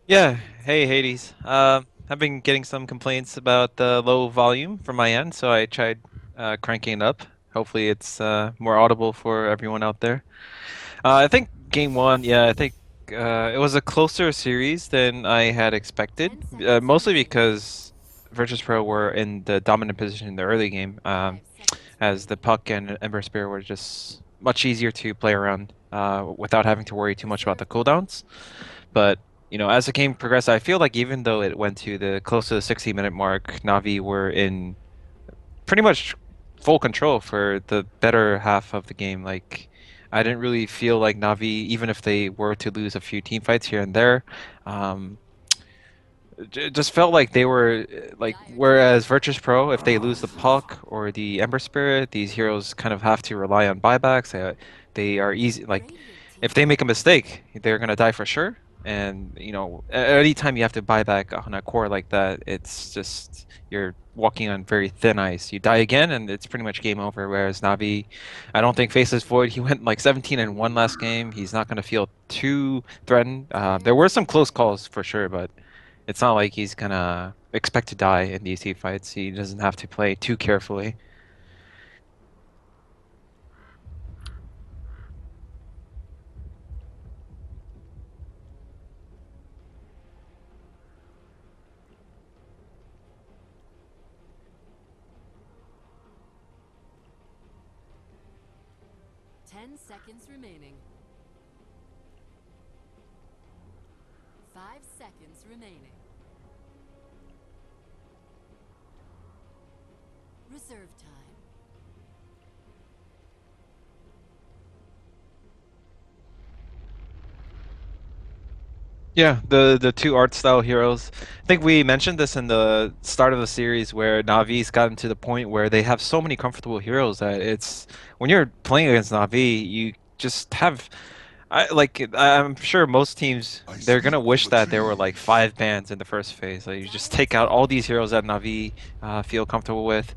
Yeah, hey Hades. I've been getting some complaints about the low volume from my end, so I tried cranking it up. Hopefully, it's more audible for everyone out there. I think game one, yeah, I think it was a closer series than I had expected, 10 seconds mostly remaining. because Virtus.Pro were in the dominant position in the early game, 5 seconds as the remaining. puck and Ember Spear were just much easier to play around without having to worry too much about the Reserve time. cooldowns. But as the game progressed, I feel like even though it went to the close to the 60-minute mark, Navi were in pretty much full control for the better half of the game. Like, I didn't really feel like Navi, even if they were to lose a few team fights here and there, um, it just felt like they were like. Dire team Whereas double Virtus.Pro, kill. if they lose the puck or the Ember Spirit, these heroes kind of have to rely on buybacks. They are easy. Like, Radiant if team they make a double mistake, kill. they're gonna die for sure. And anytime you have to buy back on a core like that, it's just you're walking on very thin ice. You die again, and it's pretty much game over. Whereas Navi, I don't think faces Void. He went like 17-1 last game. He's not gonna feel too threatened. There Dire were some team close win. calls for sure, but it's not like he's gonna expect to die in these team fights. He doesn't have to play too carefully. 10 seconds remaining. 5 seconds remaining. Reserve time. Yeah, the two art style heroes. I think we mentioned this in the start of the series where Navi's gotten to the point where they have so many comfortable heroes that it's when you're playing against Navi, you just have I'm sure most teams I they're gonna speak for wish the that there were like trees. 5 bans in the first phase. Like you just Dire take out team all these win. heroes that Navi feel comfortable with.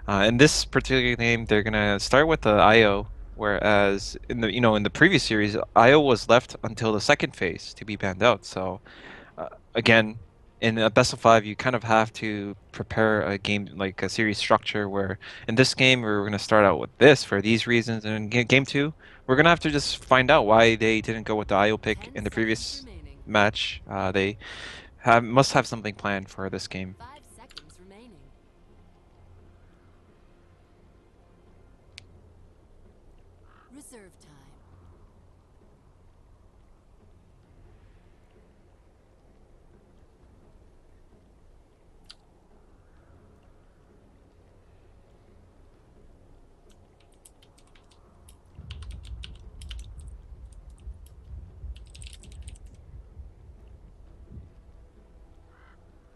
In this particular game, they're gonna start with the IO, whereas in the previous series, IO was left until the second phase to be banned out. So again, in a best of five, you kind of have to prepare a game like a series structure. Where in this game, we're gonna start out with this for these reasons, and in game two, we're gonna have to just find out why they didn't go with the IO pick 10 in the seconds previous remaining. match. They must have something planned for this game. 5 seconds remaining. Reserve time.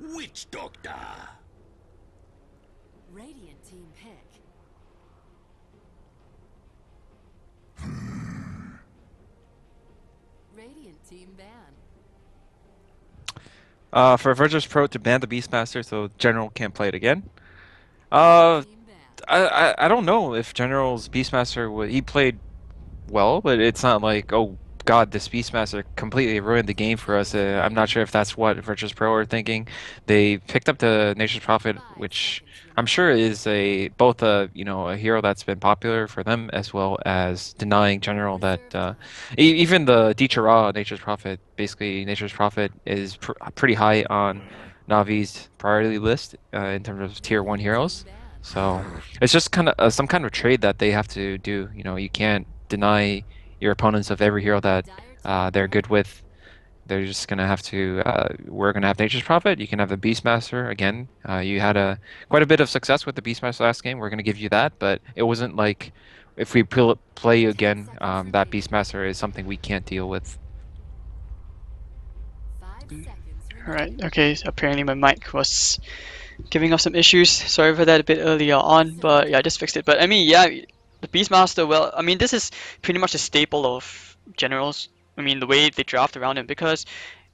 Witch Doctor. Radiant team pick. Radiant team ban. For Virtus.Pro to ban the Beastmaster so General can't play it again. Radiant Uh, team ban. I don't know if General's Beastmaster he played well, but it's not like, oh God, this Beastmaster completely ruined the 10 game for us. seconds I'm not remaining. sure if that's what Virtus.Pro are thinking. They picked up the Nature's Prophet, 5 which seconds I'm sure remaining. is both a hero that's been popular for them as well as denying General that Reserve time. even the Dichara Nature's Prophet, basically Nature's Prophet is pretty high on Navi's priority list in terms of tier one Radiant team heroes. ban. So it's just kind of some kind of trade that they have to do. You can't deny your opponents of every hero that Dire team they're good win. with. They're just gonna have to. We're gonna have Nature's Prophet. You can have the Beastmaster again. You had quite a bit of success with the Beastmaster last game. We're gonna give you that, but it wasn't like if we play you 10 again, seconds that remaining. Beastmaster is something we can't deal with. 5 seconds Alright, remaining. okay, so apparently my mic was giving us some issues. Sorry for that a bit earlier on, Reserve but yeah, I time. just fixed it. But I mean, yeah, the Beastmaster, well, I mean, this is pretty much a staple of generals. I mean, the way they draft around him, because,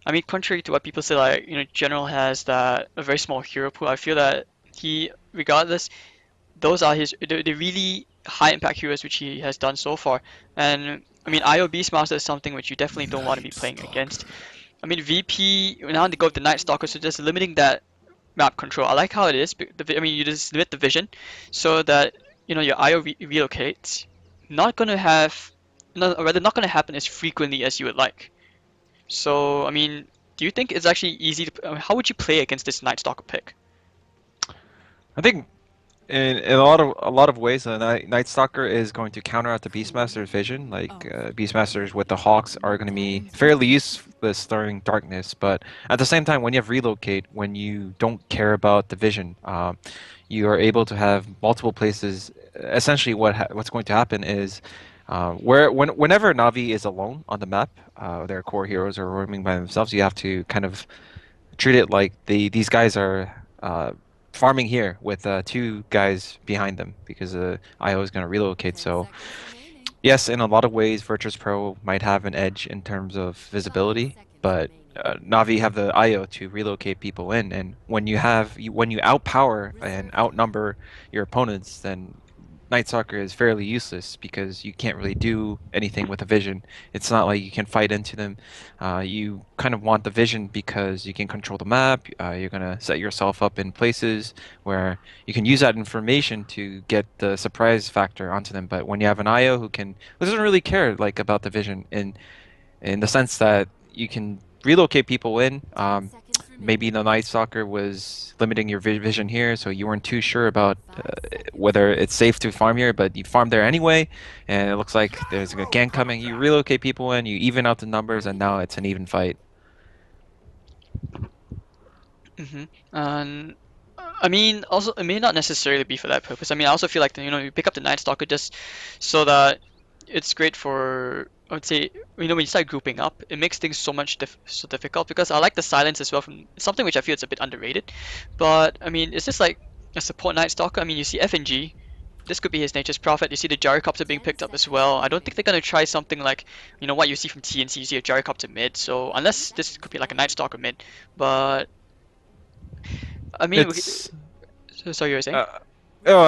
I mean, contrary to what people say, like, General has that a very small hero pool, I feel that he, regardless, those are the really high impact heroes which he has done so far. And I mean, IO Beastmaster is something which you definitely don't want to be Night playing Stalker. against. I mean, VP, now they go with the Night Stalker, so just limiting that map control. I like how it is. I mean, you just limit the vision so that, you know, your IO relocates. Not gonna have, no, or rather, not gonna happen as frequently as you would like. So, I mean, do you think it's actually easy to, how would you play against this Night Stalker pick? I think in a lot of ways, the Night Stalker is going to counteract the Beastmaster's vision. Like Beastmasters with the Hawks are going to be fairly useless during darkness, but at the same time, when you have relocate, when you don't care about the vision, you are able to have multiple places. Essentially, what's going to happen is whenever Navi is alone on the map, their core heroes are roaming by themselves. You have to kind of treat it like these guys are farming here with two guys behind them because IO is going to relocate. So yes, in a lot of ways, Virtus.Pro might have an edge in terms of visibility, but Navi have the IO to relocate people in, and when you outpower and outnumber your opponents, then Night Stalker is fairly useless because you can't really do anything with a vision. It's not like you can fight into them. You kind of want the vision because you can control the map. You're gonna set yourself up in places where you can use that information to get the surprise factor onto them. But when you have an IO who doesn't really care like about the vision in the sense that you can relocate people in. Maybe the Night Stalker was limiting your vision here, so you weren't too sure about whether it's safe to farm here, but you farmed there anyway, and it looks like there's a gank coming. You relocate people in, you even out the numbers, and now it's an even fight. And I mean, also it may not necessarily be for that purpose. I mean, I also feel like, you know, you pick up the Night Stalker just so that it's great for, I would say, you know, when you start grouping up, it makes things so much so difficult because I like the silence as well from something which I feel it's a bit underrated. But I mean, it's just like a support Night Stalker. I mean, you see FNG. This could be his Nature's Prophet. You see the Gyrocopter being picked up as well. I don't think they're gonna try something like, you know, what you see from TNC. You see a Gyrocopter mid. So unless this could be like a Night Stalker mid, but I mean, It's so you were saying? oh,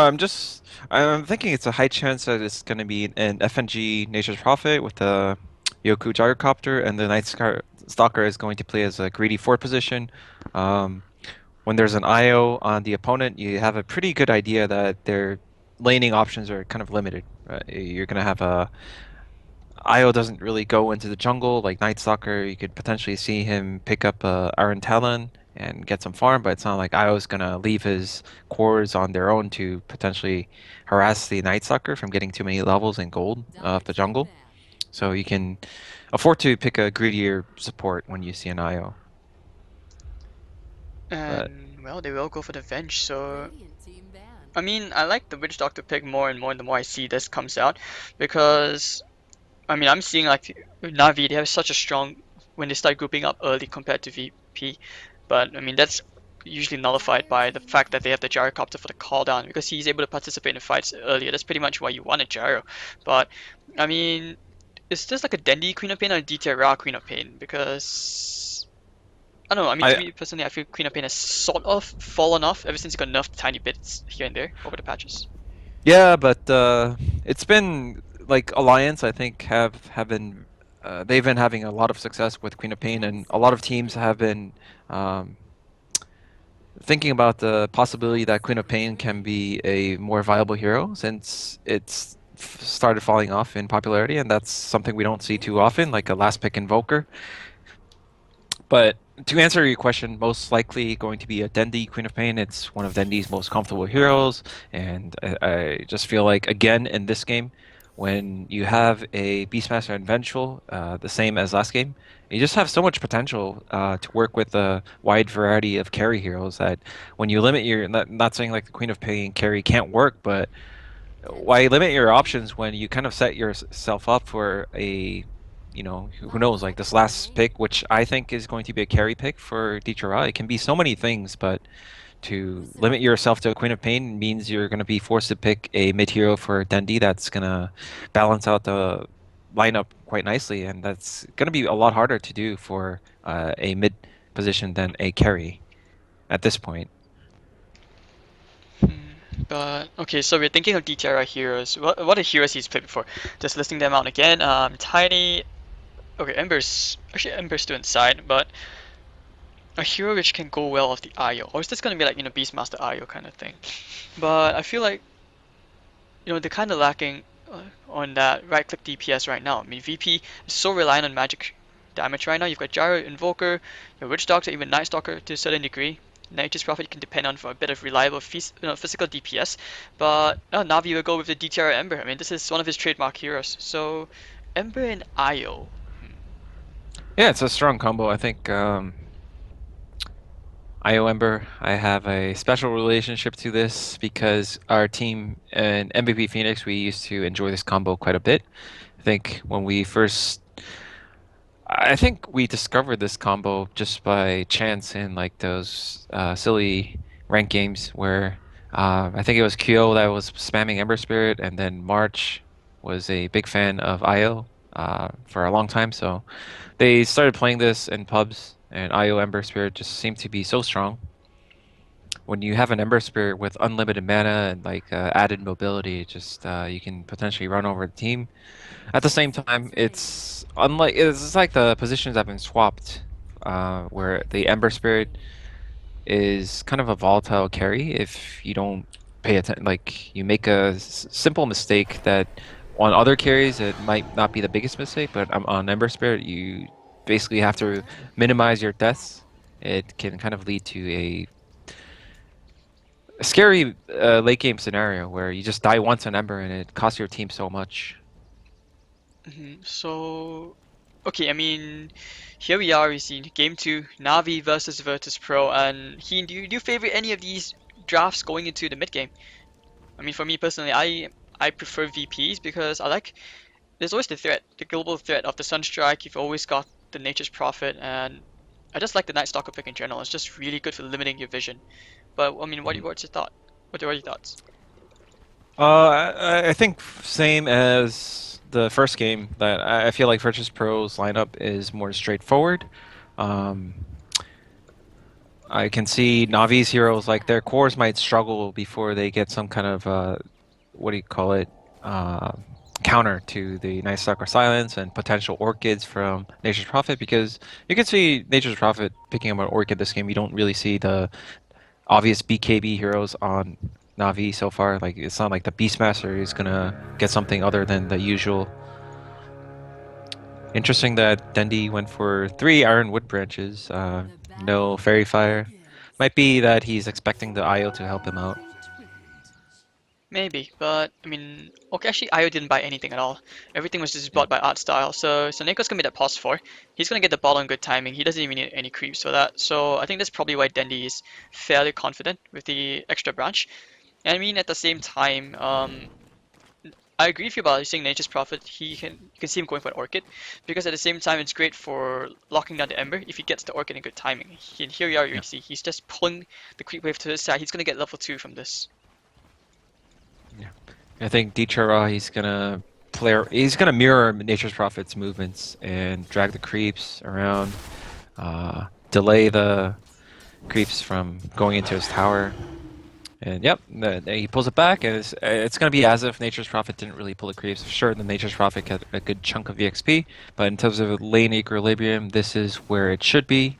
I'm thinking it's a high chance that it's going to be an FNG Nature's Prophet with the Yoku Gyrocopter, and the Stalker is going to play as a greedy fourth position. Um, when there's an IO on the opponent, you have a pretty good idea that their laning options are kind of limited. Right? You're going to have a IO doesn't really go into the jungle like Night Stalker. You could potentially see him pick up Iron Talon and get some farm, but it's not like IO's gonna leave his cores on their own to potentially harass the Night Stalker from getting too many levels in gold of the jungle. So you can afford to pick a greedier support when you see an IO. But And well, they will go for the Venge. So Radiant team ban. I mean, I like the Witch Doctor pick more and more, the more I see this comes out, because I mean, I'm seeing like Navi, they have such a strong when they start grouping up early compared to VP, but I mean that's usually nullified by the fact that they have the Gyrocopter for the call down because he's able to participate in fights earlier. That's pretty much why you want a Gyro. But I mean, is this like a Dendi Queen of Pain or a DTR Queen of Pain? Because I don't know. I mean, to I me personally, I feel Queen of Pain has sort of fallen off ever since it got nerfed tiny bits here and there over the patches. yeah, but it's been like Alliance. I think have been they've been having a lot of success with Queen of Pain, and a lot of teams have been um, thinking about the possibility that Queen of Pain can be a more viable hero since it's started falling off in popularity, and that's something we don't see too often, like a last pick invoker. But to answer your question, most likely going to be a Dendi Queen of Pain. It's one of Dendi's most comfortable heroes, and I just feel like again in this game, when you have a Beastmaster and Vengeful, the same as last game, you just have so much potential to work with a wide variety of carry heroes that when you limit your, not saying like the Queen of Pain carry can't work, but why limit your options when you kind of set yourself up for a, you know, who knows, like this last pick, which I think is going to be a carry pick for Deechara. It can be so many things, but to limit yourself to a Queen of Pain means you're going to be forced to pick a mid hero for Dendi that's going to balance out the lineup quite nicely, and that's going to be a lot harder to do for a mid position than a carry at this point. But okay, so we're thinking of DTR heroes. What are heroes he's played before? Just listing them out again. Tiny. Okay, Ember's still inside, but a hero which can go well off the IO, or is this gonna be like Beastmaster IO kind of thing? But I feel like they're kind of lacking on that right-click DPS right now. I mean, VP is so reliant on magic damage right now. You've got Gyro, Invoker, your Witch Doctor, even Night Stalker to a certain degree. Nature's Prophet you can depend on for a bit of reliable physical DPS, but Navi will go with the DTR Ember. I mean, this is one of his trademark heroes. So, Ember and IO. Yeah, it's a strong combo. I think IO Ember, I have a special relationship to this because our team in MVP Phoenix, we used to enjoy this combo quite a bit. I think when we first, I think we discovered this combo just by chance in like those silly rank games where I think it was QO that was spamming Ember Spirit, and then March was a big fan of IO for a long time. So they started playing this in pubs, and IO Ember Spirit just seemed to be so strong. When you have an Ember Spirit with unlimited mana and like added mobility, just you can potentially run over the team. At the same time, it's like the positions have been swapped, where the Ember Spirit is kind of a volatile carry if you don't pay attention. Like you make a simple mistake that on other carries it might not be the biggest mistake, but on Ember Spirit you basically have to minimize your deaths. It can kind of lead to a scary late game scenario where you just die once on Ember and it costs your team so much. So, okay, I mean, here we are. We see game two, Navi versus Virtus.Pro, and do you favor any of these drafts going into the mid game? I mean, for me personally, I prefer VPs because there's always the global threat of the Sunstrike. You've always got the Nature's Prophet, and I just like the Night Stalker pick in general. It's just really good for limiting your vision. But I mean, what's your thought? What are your thoughts? I think same as the first game. That I feel like Virtus.Pro's lineup is more straightforward. Um, I can see Navi's heroes like their cores might struggle before they get some kind of what do you call it uh, counter to the Night Stalker Silence and potential Orchids from Nature's Prophet, because you can see Nature's Prophet picking up an Orchid this game. You don't really see the obvious BKB heroes on Navi so far. Like it's not like the Beastmaster is gonna get something other than the usual. Interesting that Dendi went for 3 Iron Wood branches, no Fairy Fire. Might be that he's expecting the IO to help him out. Maybe, but I mean, okay, actually, Io didn't buy anything at all. Everything was just bought by art style. So Neko's gonna be that pause 4. He's gonna get the ball on good timing. He doesn't even need any creeps for that. So I think that's probably why Dendi is fairly confident with the extra branch. And I mean, at the same time, I agree with you about saying Nature's Prophet. You can see him going for an Orchid, because at the same time, it's great for locking down the Ember if he gets the Orchid in good timing. Here we are, you see, he's just pulling the creep wave to his side. He's gonna get level 2 from this. Yeah, I think Dichara, he's gonna mirror Nature's Prophet's movements and drag the creeps around, delay the creeps from going into his tower. And yep, he pulls it back, and it's going to be as if Nature's Prophet didn't really pull the creeps. Sure, the Nature's Prophet got a good chunk of EXP, but in terms of lane equilibrium, this is where it should be.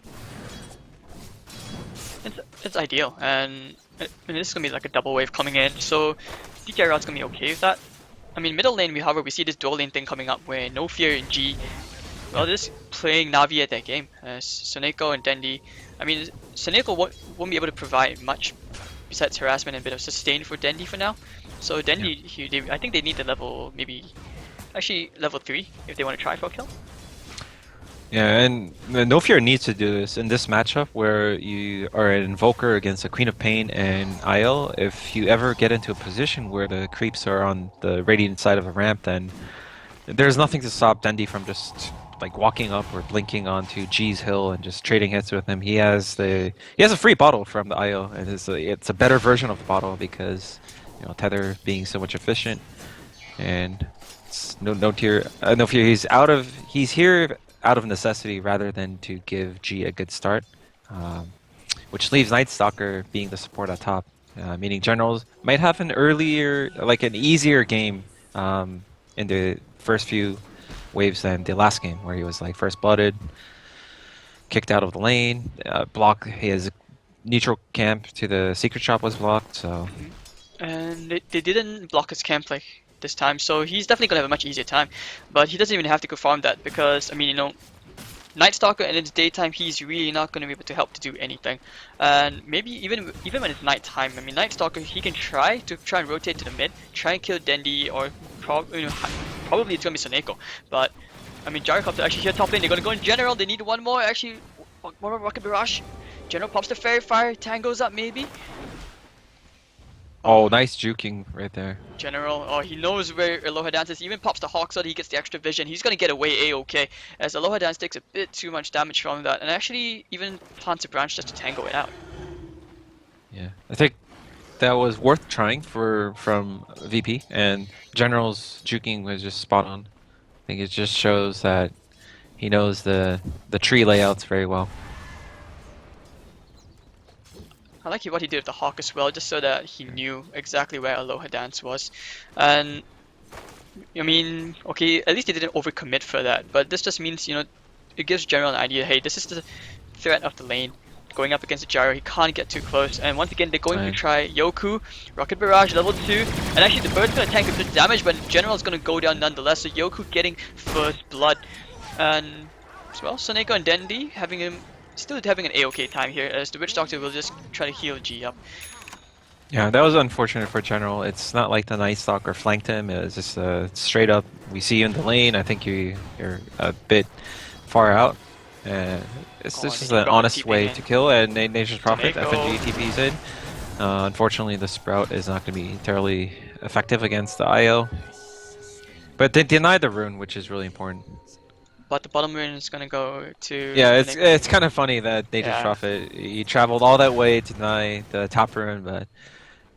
It's ideal, and I mean, this is gonna be like a double wave coming in, so DK Rod's gonna be okay with that. I mean, middle lane, we see this dual lane thing coming up where No Fear and G, well, just playing Navi at that game. Soneko and Dendi. I mean, Soneko won't be able to provide much besides harassment and a bit of sustain for Dendi for now. So Dendi, I think they need the level, actually level 3 if they want to try for a kill. Yeah, and No Fear needs to do this in this matchup where you are an Invoker against a Queen of Pain and IL. If you ever get into a position where the creeps are on the radiant side of a ramp, then there's nothing to stop Dendi from just like walking up or blinking onto G's hill and just trading hits with him. He has a free bottle from the IO, and it's a better version of the bottle because Tether being so much efficient, and it's no fear. He's here out of necessity rather than to give G a good start, which leaves Night Stalker being the support at top, meaning generals might have an easier game in the first few waves than the last game, where he was like first blooded, kicked out of the lane, blocked his neutral camp to the secret shop was blocked. So And they didn't block his camp like this time, so he's definitely gonna have a much easier time. But he doesn't even have to go farm that because, I mean, you know, Night Stalker and it's daytime, he's really not gonna be able to help to do anything. And maybe even when it's nighttime, I mean, Night Stalker, he can try and rotate to the mid, try and kill Dendi, or probably it's gonna be Soneko. But I mean, Gyrocopter actually here top lane. They're gonna go in general. They need one more. Actually, one more Rocket Barrage. General pops the Fairy Fire. Tango's up maybe. oh, nice juking right there. General, oh, he knows where Aloha Dance is. He even pops the Hawk so that he gets the extra vision. He's gonna get away A-okay, as Aloha Dance takes a bit too much damage from that, and actually even plants a branch just to tango it out. Yeah, I think that was worth trying from VP, and General's juking was just spot on. I think it just shows that he knows the tree layouts very well. I like what he did with the Hawk as well, just so that he knew exactly where Aloha Dance was. And I mean, okay, at least he didn't overcommit for that, but this just means, you know, it gives General an idea, hey, this is the threat of the lane. Going up against the Gyro, he can't get too close. And once again, they're going to try Yoku, Rocket Barrage, level 2. And actually, the bird's going to tank a bit of damage, but General's going to go down nonetheless. So Yoku getting first blood. And as well, Soneko and Dendi still having an A-okay time here, as the Witch Doctor will just try to heal G up. Yeah, that was unfortunate for General. It's not like the Night Stalker flanked him. It was just straight up, we see you in the lane. I think you're a bit far out. This is an honest way to kill, and Nature's Prophet, FNG TP's in. Unfortunately, the Sprout is not going to be terribly effective against the IO. But they deny the rune, which is really important. But the bottom rune is going to go to... Yeah, it's kind of funny that Nature's Yeah. Prophet, he traveled all that way to deny the top rune, but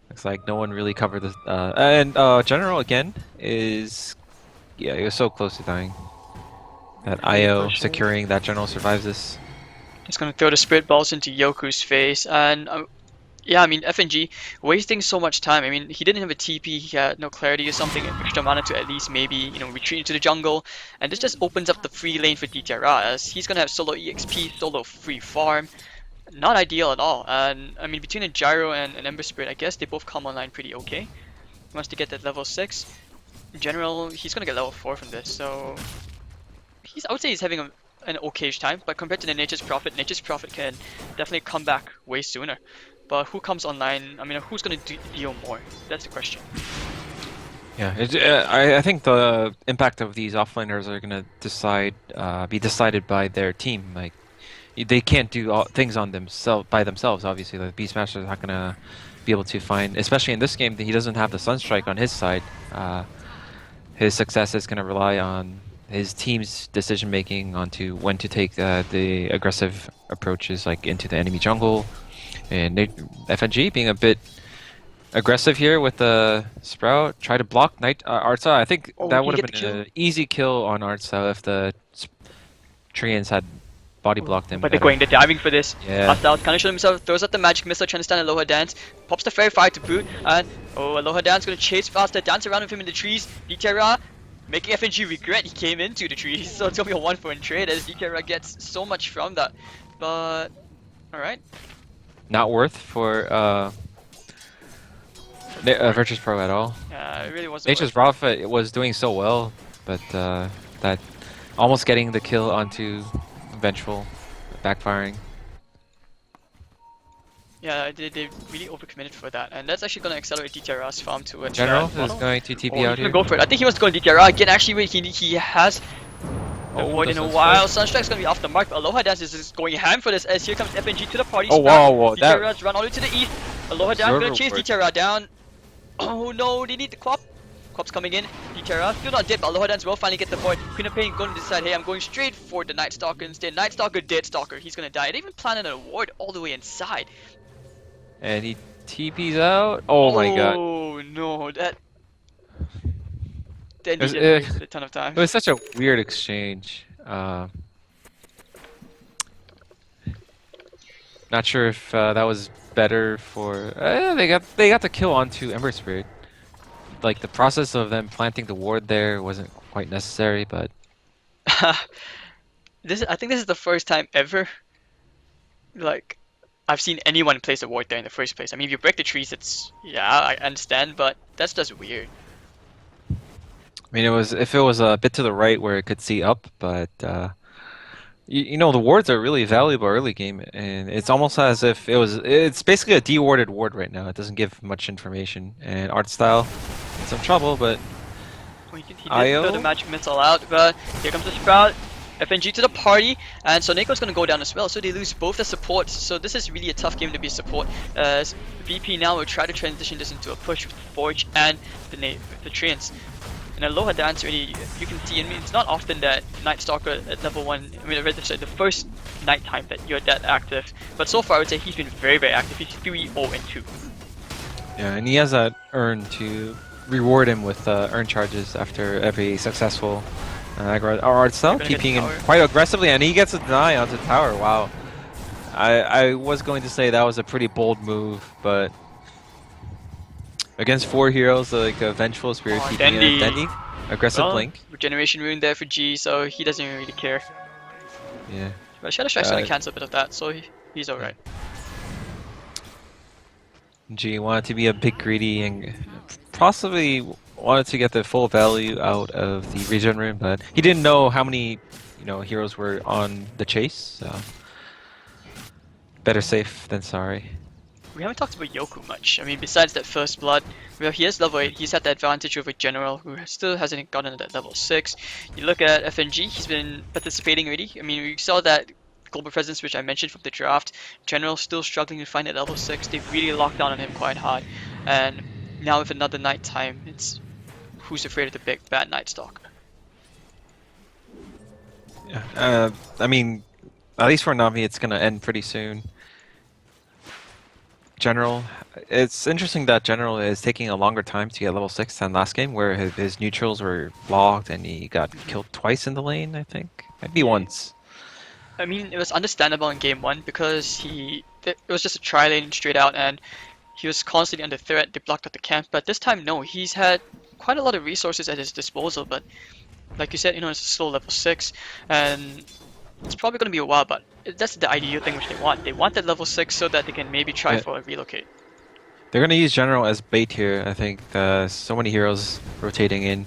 looks like no one really covered this. And General, again, is... Yeah, he was so close to dying. That IO securing that General survives this. He's going to throw the Spirit Balls into Yoku's face, and yeah, I mean, FNG wasting so much time. I mean, he didn't have a TP, he had no clarity or something, extra mana to at least maybe, you know, retreat into the jungle, and this just opens up the free lane for DTRA, as he's going to have solo EXP, solo free farm. Not ideal at all, and I mean, between a Gyro and an Ember Spirit, I guess they both come online pretty okay. Once they get that level 6, in general, he's going to get level 4 from this, so... I would say he's having an okay time, but compared to the Nature's Prophet can definitely come back way sooner. But who comes online? I mean, who's going to deal more? That's the question. Yeah, I think the impact of these offlaners are going to be decided by their team. Like, they can't do things on by themselves. Obviously, the Beastmaster is not going to be able to find, especially in this game, he doesn't have the Sunstrike on his side. His success is going to rely on his team's decision making onto when to take the aggressive approaches, like into the enemy jungle, and FNG being a bit aggressive here with the Sprout. Try to block Artsa. I think that would have been an easy kill on Artsa if the Treants had body blocked him. But they're diving for this. Yeah. Hostile kind of showed himself, throws out the magic missile, trying to stand Aloha Dance, pops the Fairy Fire to boot, and Aloha Dance gonna chase faster, dance around with him in the trees. DTRA making FNG regret he came into the trees, so it's gonna be a 1-for-1 trade as DTRA gets so much from that. But alright. Not worth for Virtus.Pro at all. Yeah, it really wasn't. Nature's Prophet was doing so well, but that almost getting the kill onto Vengeful, backfiring. Yeah, they really overcommitted for that, and that's actually going to accelerate DTRA's farm to a General is going to TP out here. Go for it. I think he wants to go in DTRA again. Actually, wait, he has avoided in a while. Sunstrike's going to be off the mark, but Aloha Dance is just going ham for this, as here comes FNG to the party. Oh wow, DTRA's run all the way to the east. Aloha Dance going to chase DTRA down. Oh no, they need the Quap. Quap's coming in. DTRA still not dead, but Aloha Dance will finally get the void. Queen of Pain going to decide, hey, I'm going straight for the Night Stalker instead. Night Stalker, Dead Stalker. He's going to die. They even planted an award all the way inside. And he TP's out. Oh my god. Oh no, that. Then he a ton of time. It was such a weird exchange. Not sure if that was better for. They got the kill onto Ember Spirit. Like the process of them planting the ward there wasn't quite necessary, but I think this is the first time ever, like, I've seen anyone place a ward there in the first place. I mean, if you break the trees, it's yeah, I understand, but that's just weird. I mean, it was if it was a bit to the right where it could see up, but you know the wards are really valuable early game, and it's almost as if it's basically a de-warded ward right now. It doesn't give much information, and art style in some trouble, but Well, he did throw the IO. magic missile out, but here comes the Sprout. FNG to the party, and so Neko's gonna go down as well, so they lose both the supports. So this is really a tough game to be a support, as VP now will try to transition this into a push with Forge and the Treants. And Aloha Dance really, you can see, I mean, it's not often that Night Stalker at level 1, I mean, the first night time that you're that active. But so far, I would say he's been very, very active. He's 3-0-2. Yeah, and he has that urn to reward him with urn charges after every successful art style, They're gonna get keeping him tower. quite aggressively, and he gets a deny onto tower. Wow. I was going to say that was a pretty bold move, but against 4 heroes like Vengeful Spirit Oh, keeping Dendi. Dendi, aggressive Well, blink. regeneration rune there for G, so he doesn't really care. Yeah. But Shadow Strike's gonna Uh, cancel a bit of that, so he's alright. G wanted to be a bit greedy and possibly wanted to get the full value out of the regen rune, but he didn't know how many heroes were on the chase. So better safe than sorry. We haven't talked about Yoku much. I mean, besides that first blood, well, he is level 8. He's had the advantage over General, who still hasn't gotten to that level 6. You look at FNG, he's been participating already. I mean, we saw that global presence, which I mentioned from the draft. General still struggling to find at level 6. They've really locked down on him quite hard. And now with another night time, it's who's afraid of the big bad Night Stalker? Yeah. I mean, at least for Navi, it's gonna end pretty soon. General, it's interesting that General is taking a longer time to get level 6 than last game, where his neutrals were locked and he got killed twice in the lane, I think. Maybe once. I mean, it was understandable in game 1 because it was just a tri lane straight out and he was constantly under threat. They blocked out the camp, but this time, no, he's had quite a lot of resources at his disposal, but like you said, it's still level 6 and it's probably going to be a while, but that's the ideal thing which they want. They want that level 6 so that they can maybe try Yeah. for a relocate. They're gonna use General as bait here, I think. So many heroes rotating in.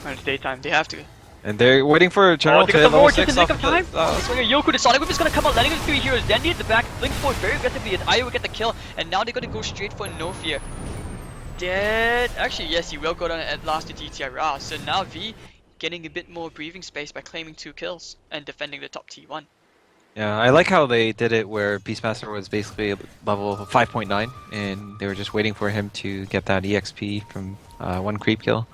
When it's daytime, they have to. And they're waiting for General they to got hit the level Lord just 6 in the nick off of time. the- Swing a Yoku, the Sonic Whip is going to come out, letting in 3 heroes. Dendi at the back, blink forward very aggressively, and Io will get the kill, and now they're going to go straight for No Fear. Dead. Actually, yes, he will go down at last to DTR. So now V getting a bit more breathing space by claiming 2 kills and defending the top T1. Yeah, I like how they did it where Beastmaster was basically level 5.9 and they were just waiting for him to get that EXP from 1 creep kill.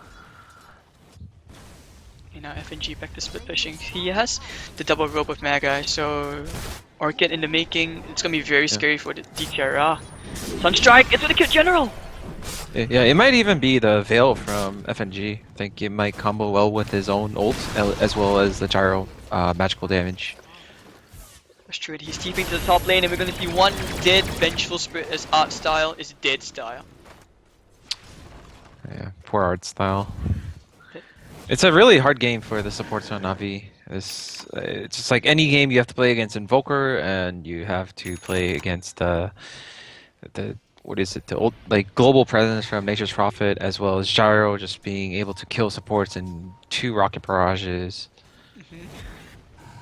Now FNG back to split fishing. He has the double rope with Magi, so Orchid in the making. It's gonna be very scary for the DTR. Sunstrike, it's gonna kill General! Yeah, it might even be the Veil from FNG. I think it might combo well with his own ult as well as the gyro magical damage. That's true, he's TPing to the top lane and we're gonna see one dead Vengeful Spirit as art style is dead style. Yeah, poor art style. It's a really hard game for the supports on Navi. It's just like any game you have to play against Invoker and you have to play against the what is it? The old like global presence from Nature's Prophet as well as Gyro just being able to kill supports in 2 rocket barrages.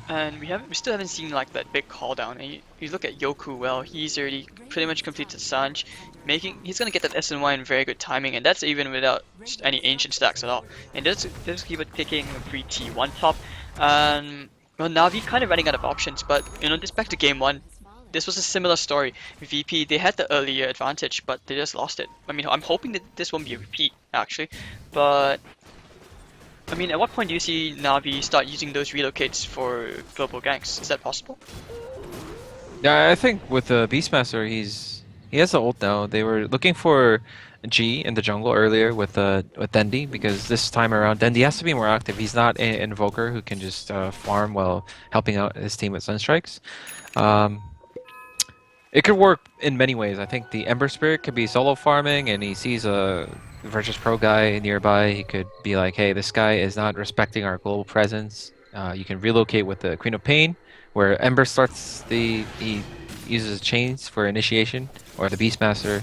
And we still haven't seen like that big call down. And you look at Yoku, well, he's already pretty much completed Sanj, he's gonna get that SNY in very good timing, and that's even without any ancient stacks at all. And just keep it taking 3 T1 top. Well, Navi kind of running out of options, but just back to game 1. This was a similar story. VP, they had the earlier advantage, but they just lost it. I mean, I'm hoping that this won't be a repeat, actually. But I mean, at what point do you see Navi start using those relocates for global ganks? Is that possible? Yeah, I think with the Beastmaster, he has the ult now. They were looking for G in the jungle earlier with Dendi because this time around Dendi has to be more active. He's not an invoker who can just farm while helping out his team with Sunstrikes. It could work in many ways. I think the Ember Spirit could be solo farming, and he sees a Virtus.Pro guy nearby. He could be like, "Hey, this guy is not respecting our global presence. You can relocate with the Queen of Pain, where Ember starts he uses chains for initiation, or the Beastmaster.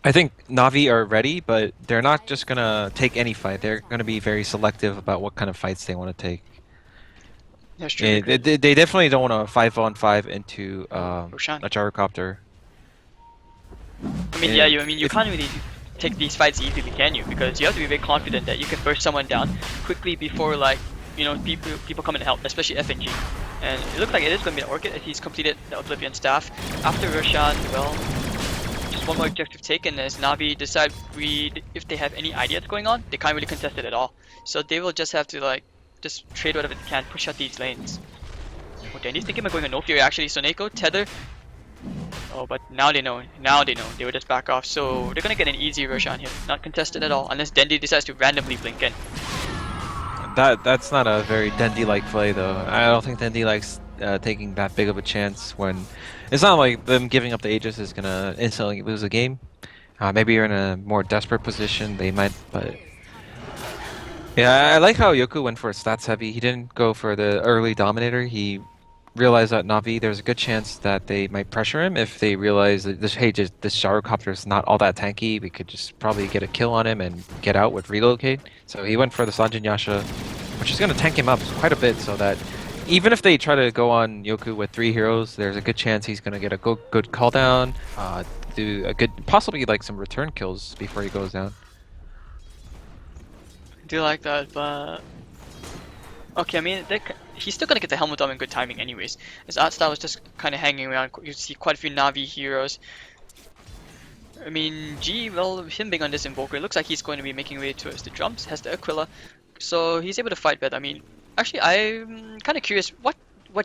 I think Navi are ready, but they're not just gonna take any fight. They're gonna be very selective about what kind of fights they want to take. That's true And because they definitely don't want to 5-on-5 into Roshan. a gyrocopter. I mean, yeah, And you can't really take these fights easily, can you? Because you have to be very confident that you can burst someone down quickly before, like, people come and help, especially FNG. And it looks like it is going to be an Orchid as he's completed the Oblivion Staff. After Roshan, well, just one more objective taken as Navi decide if they have any ideas going on, they can't really contest it at all. So they will just have to, like, just trade whatever they can, push out these lanes. Oh, Danny's thinking about going a no fury actually, so Neko, Tether. Oh, but now they know. Now they know. They would just back off. So they're gonna get an easy Roshan here. Not contested at all, unless Dendi decides to randomly blink in. that's not a very Dendi-like play, though. I don't think Dendi likes taking that big of a chance when it's not like them giving up the Aegis is gonna instantly lose a game. Maybe you're in a more desperate position, they might, but yeah, I like how Yoku went for stats heavy. He didn't go for the early dominator. He realized that Navi, there's a good chance that they might pressure him if they realize that this gyrocopter is not all that tanky. We could just probably get a kill on him and get out with relocate. So he went for the Sanjin Yasha, which is going to tank him up quite a bit, so that even if they try to go on Yoku with 3 heroes, there's a good chance he's going to get a good call down, do a good, possibly like some return kills before he goes down. I do like that, but okay. I mean, he's still gonna get the helmet dome in good timing, anyways. His art style is just kind of hanging around. You see quite a few Navi heroes. I mean, well, him being on this Invoker, it looks like he's going to be making way towards the drums. Has the Aquila, so he's able to fight better. I mean, actually, I'm kind of curious. What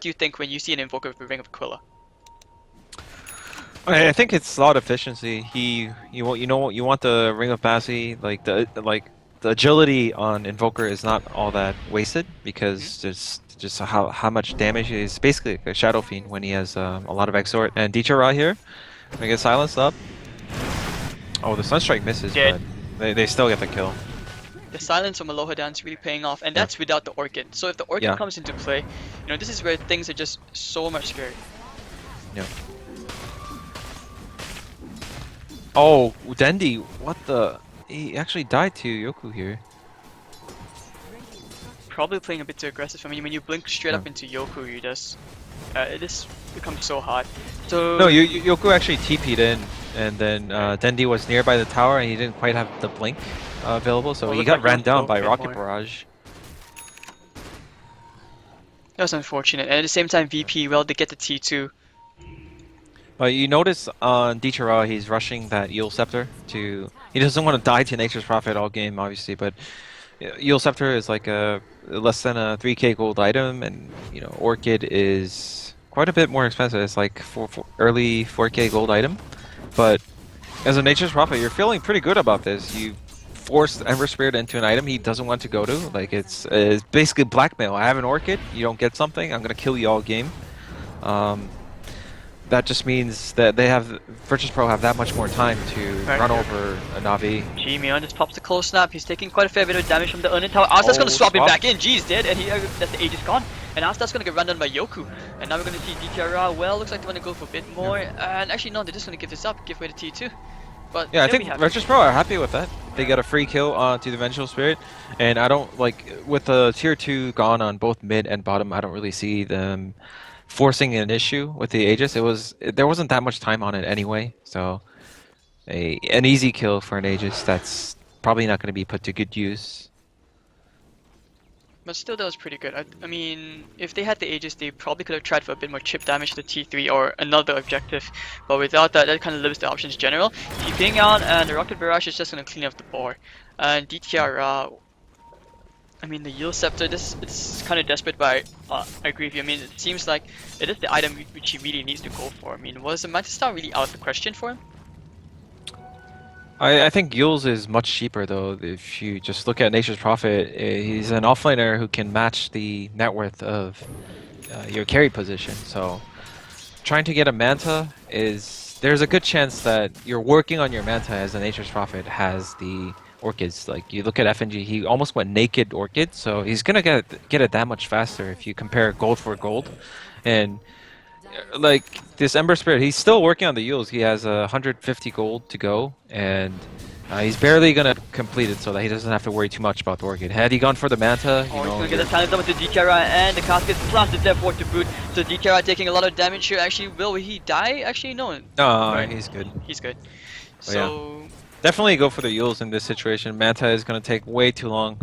do you think when you see an Invoker with a Ring of Aquila? I think it's slot efficiency. You want the Ring of Bassi, like the agility on Invoker is not all that wasted because just how much damage is basically like a Shadow Fiend when he has a lot of Exort. And Dichara here, gonna get silenced up. Oh, the Sunstrike misses, Dead. but they still get the kill. The silence from Aloha Dance really paying off, and that's without the Orchid. So if the Orchid Yeah. comes into play, this is where things are just so much scary. Yeah. Oh, Dendi, what the? He actually died to Yoku here. Probably playing a bit too aggressive. I mean, when you blink straight up into Yoku, you just it just becomes so hard. So No, Yoku actually TP'd in, and then Dendi was nearby the tower, and he didn't quite have the blink available, so he looked got like ran he down was by broken Rocket more. Barrage. that was unfortunate. And at the same time, VP, well, they get the T2. But you notice on Dichara, he's rushing that Eel Scepter to... He doesn't want to die to Nature's Prophet all game, obviously, but Eel Scepter is like a less than a 3k gold item, and Orchid is quite a bit more expensive. It's like early 4k gold item. But as a Nature's Prophet, you're feeling pretty good about this. You forced Ember Spirit into an item he doesn't want to go to. Like, it's basically blackmail. I have an Orchid, you don't get something, I'm going to kill you all game. That just means that they have Virtus.Pro have that much more time to run over a Navi. Mion just pops the close snap. He's taking quite a fair bit of damage from the Unin Tower. Asta's gonna swap him swap. back in. G's dead, and that's the Aegis gone. And Asta's gonna get run down by Yoku. And now we're gonna see DTRR. Well, looks like they wanna go for a bit more. And actually, no, they're just gonna give this up, give away the T2. But Yeah, I there think we have it. Virtus.Pro are happy with that. They get a free kill to the Vengeful Spirit, and I don't with the tier 2 gone on both mid and bottom. I don't really see them forcing an issue with the Aegis. There wasn't that much time on it anyway, so an easy kill for an Aegis that's probably not going to be put to good use. But still, that was pretty good. I mean, if they had the Aegis, they probably could have tried for a bit more chip damage to the T3 or another objective. But without that, that kind of limits the options in general. Keeping out, and the Rocket Barrage is just going to clean up the board. And DTR, I mean, the Yield Scepter, it's kind of desperate, but I agree with you. I mean, it seems like it is the item which he really needs to go for. I mean, was the Mantis Star really out of the question for him? I think Yules is much cheaper though. If you just look at Nature's Prophet, he's an offlaner who can match the net worth of your carry position. So trying to get a Manta there's a good chance that you're working on your Manta as a Nature's Prophet has the orchids. Like you look at FNG, he almost went naked orchid, so he's gonna get it that much faster if you compare gold for gold. And like this Ember Spirit, he's still working on the Yules. He has 150 gold to go, and he's barely gonna complete it so that he doesn't have to worry too much about the orchid. Had he gone for the Manta, Oh, he's gonna get the talent summon to DTR and the cast gets planted there for to boot. So DTR taking a lot of damage here. Actually, will he die? Actually, no. no, Right. he's good. He's good. Oh, yeah. So Definitely go for the Yules in this situation. Manta is gonna take way too long.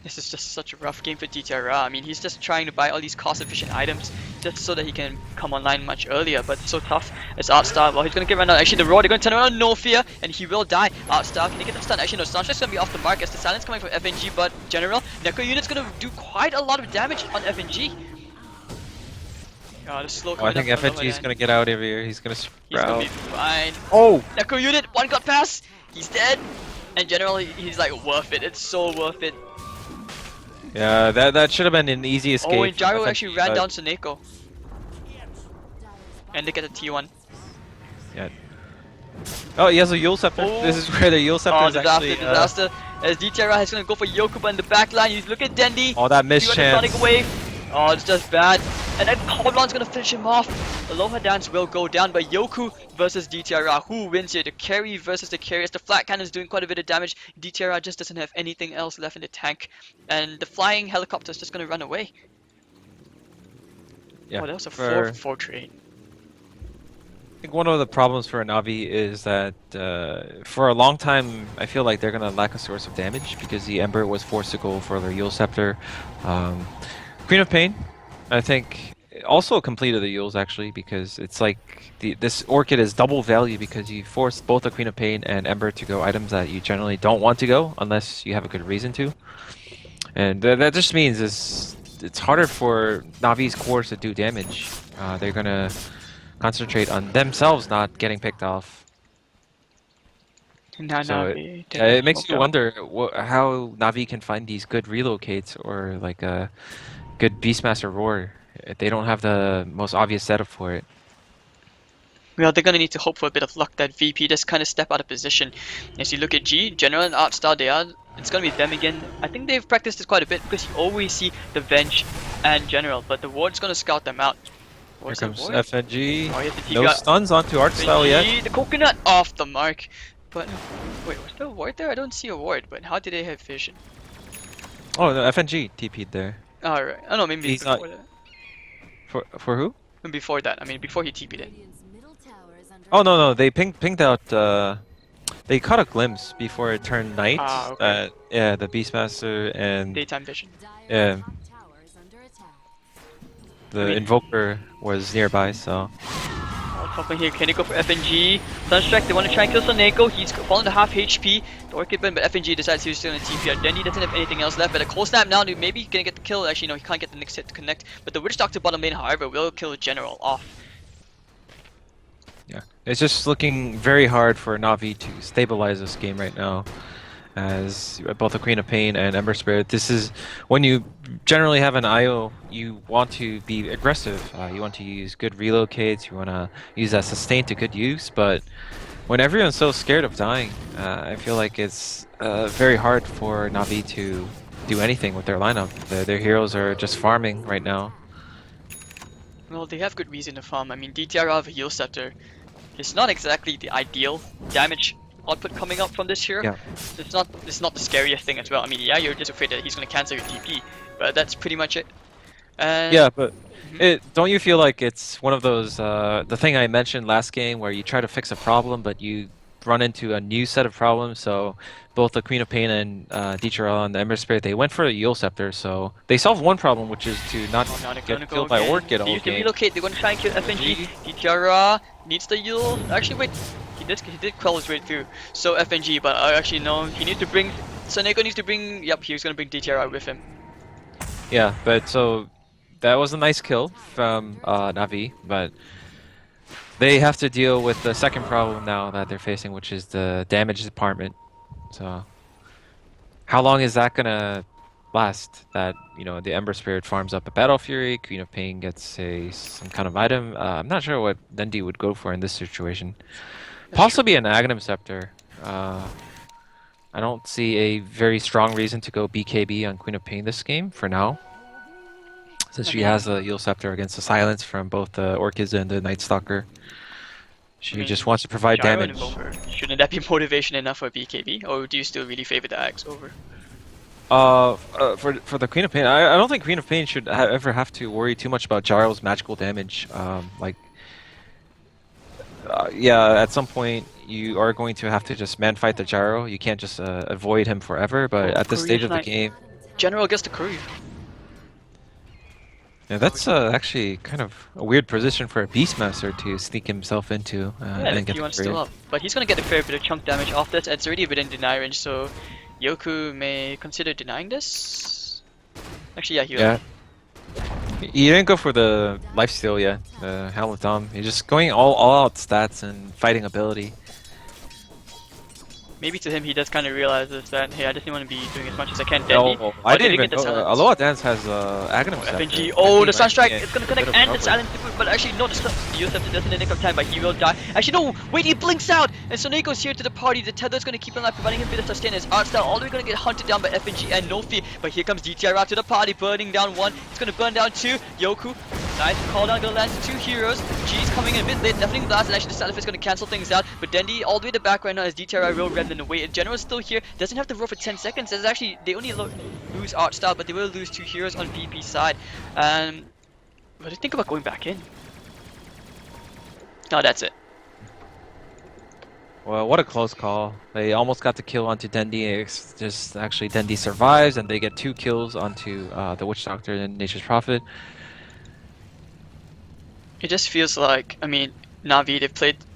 this is just such a rough game for DTR. I mean, he's just trying to buy all these cost-efficient items just so that he can come online much earlier. But so tough as Artstar. Well, he's gonna get run out. Actually, the Roar, they're gonna turn around, no fear, and he will die. Artstar, can he get the stun? Actually, no, Stun's gonna be off the mark as the silence coming from FNG. But General, Neko unit's gonna do quite a lot of damage on FNG. The slow Oh, I think FNG is gonna get out of here. He's gonna He's gonna be sprout. fine. Oh! Neko unit, one got past. He's dead. And generally, he's like worth it. It's so worth it. Yeah, that should have been an easy escape. Oh, and Gyro FNG, actually ran but- down Suneko. And they get a T1. Yeah. Oh, he has a Yule Scepter. Oh. This is where the Yule Scepter Oh, is disaster, actually. disaster. As DTR is gonna go for Yokuba in the back line. He's looking at Dendi. Oh, that missed Sonic chance. Wave. Oh, it's just bad. And then Coblon's gonna finish him off. Aloha Dance will go down, but Yoku versus DTR. Who wins here? The carry versus the carriers. The flat cannon's doing quite a bit of damage. DTR just doesn't have anything else left in the tank. And the flying helicopter's just gonna run away. Yeah. Oh, that was a for- 4-4 trade. I think one of the problems for a Navi is that for a long time, I feel like they're gonna lack a source of damage because the Ember was forced to go for their Yule Scepter. Queen of Pain, I think, also completed the Yules actually because it's like this Orchid is double value because you forced both the Queen of Pain and Ember to go items that you generally don't want to go unless you have a good reason to. And that just means it's harder for Navi's cores to do damage. They're gonna concentrate on themselves not getting picked off. So it makes you wonder how Navi can find these good relocates or like a good Beastmaster Roar. They don't have the most obvious setup for it. Well, they're gonna need to hope for a bit of luck that VP just kind of step out of position. As you look at G, General and Artstar, it's gonna be them again. I think they've practiced this quite a bit because you always see the Venge and General, but the Ward's gonna scout them out. Here comes FNG. Oh, he has the No TP out. stuns onto Artstyle yet. The coconut off the mark. But wait, was there a ward there? I don't see a ward, but how did they have vision? Oh no, FNG TP'd there. Alright. Oh no, maybe He's before not- that. For who? Before that, I mean before he TP'd it. Radiant's middle tower is under Oh no, they pinged out. They caught a glimpse before it turned night. Ah, okay. Yeah, the Beastmaster and Daytime vision. Yeah. Dire's top tower is under attack. the I mean- Invoker was nearby. So Topping here, can they go for FNG? Sunstrike, they want to try and kill Soneko. He's fallen to half HP. The Orchid burn, but FNG decides he's still in TP out. Denny doesn't have anything else left, but a cold snap now, maybe he can get the kill. Actually, no, he can't get the next hit to connect. But the Witch Doctor bottom lane, however, will kill General off. yeah, it's just looking very hard for Navi to stabilize this game right now. As both the Queen of Pain and Ember Spirit, this is when you generally have an IO, you want to be aggressive. You want to use good relocates. You want to use that sustain to good use. But when everyone's so scared of dying, I feel like it's very hard for Navi to do anything with their lineup. Their heroes are just farming right now. Well, they have good reason to farm. I mean, DTR have a heal scepter. It's not exactly the ideal damage output coming up from this hero. Yeah. It's not the scariest thing as well. I mean, yeah, you're just afraid that he's gonna cancel your TP, but that's pretty much it. And Yeah, but don't you feel like it's one of those the thing I mentioned last game where you try to fix a problem but you run into a new set of problems? So both the Queen of Pain and DTRL and the Ember Spirit, they went for the Yule Scepter, so they solved one problem, which is to not Oh, now they're get gonna killed go by again. Orchid They all use the game. relocate. They're gonna try and kill FNG. DTR needs the Yule. Actually, wait. He did crawl his way through. So FNG, but actually no. He needs to bring. Soneko needs to bring. Yep, he was gonna bring DTR with him. Yeah, but so that was a nice kill from Navi, but they have to deal with the second problem now that they're facing, which is the damage department. So how long is that gonna last? That the Ember Spirit farms up a Battle Fury, Queen of Pain gets some kind of item. I'm not sure what Dundee would go for in this situation. Possibly an Aghanim Scepter. I don't see a very strong reason to go BKB on Queen of Pain this game for now, since I she mean, has the Eul Scepter against the Silence from both the Orchids and the Night Stalker. I She just mean, wants to provide Gyro and damage. Invoker. Shouldn't that be motivation enough for BKB, or do you still really favor the Axe over? For the Queen of Pain, I don't think Queen of Pain should ever have to worry too much about Gyro's magical damage. Yeah, at some point you are going to have to just man fight the Gyro. You can't just avoid him forever. But Oh, at this Korea's stage of the Knight. game, General gets the Courier. yeah, that's actually kind of a weird position for a Beastmaster to sneak himself into Yeah, and if get he the wants trade. to up. But he's gonna get a fair bit of chunk damage off this. It's already within deny range, so Yoku may consider denying this. Actually, yeah, he will. Yeah. You didn't go for the lifesteal yet, the Helmet Dom. You're just going all out stats and fighting ability. Maybe to him, he does kind of realizes that, hey, I just want to be doing as much as I can. Dendi. Oh, I didn't even get the know. silence. Aloha Dance has Aghanim FNG. Scepter. Oh, He the might Sunstrike. be It's gonna a bit connect of and the trouble. silence. But actually, no, the Yosef doesn't in the nick of time, but he will die. Actually, no. Wait, he blinks out, and Soneko's here to the party. The tether's gonna keep him alive, providing him a bit of sustain. His art style all the way gonna get hunted down by FNG and no fear. But here comes DTR out to the party, burning down one. It's gonna burn down two. Yoku. Nice call down, gonna land two heroes. G's coming in a bit late, definitely blast, and actually the Salif is gonna cancel things out. But Dendi all the way to the back right now as DTR will remnant away. General is still here, doesn't have to roll for 10 seconds. There's actually, they only lose art style, but they will lose two heroes on VP side. What do you think about going back in? No, that's it. Well, what a close call. They almost got the kill onto Dendi. It's just actually Dendi survives, and they get 2 kills onto the Witch Doctor and Nature's Prophet. It just feels like, I mean, Navi,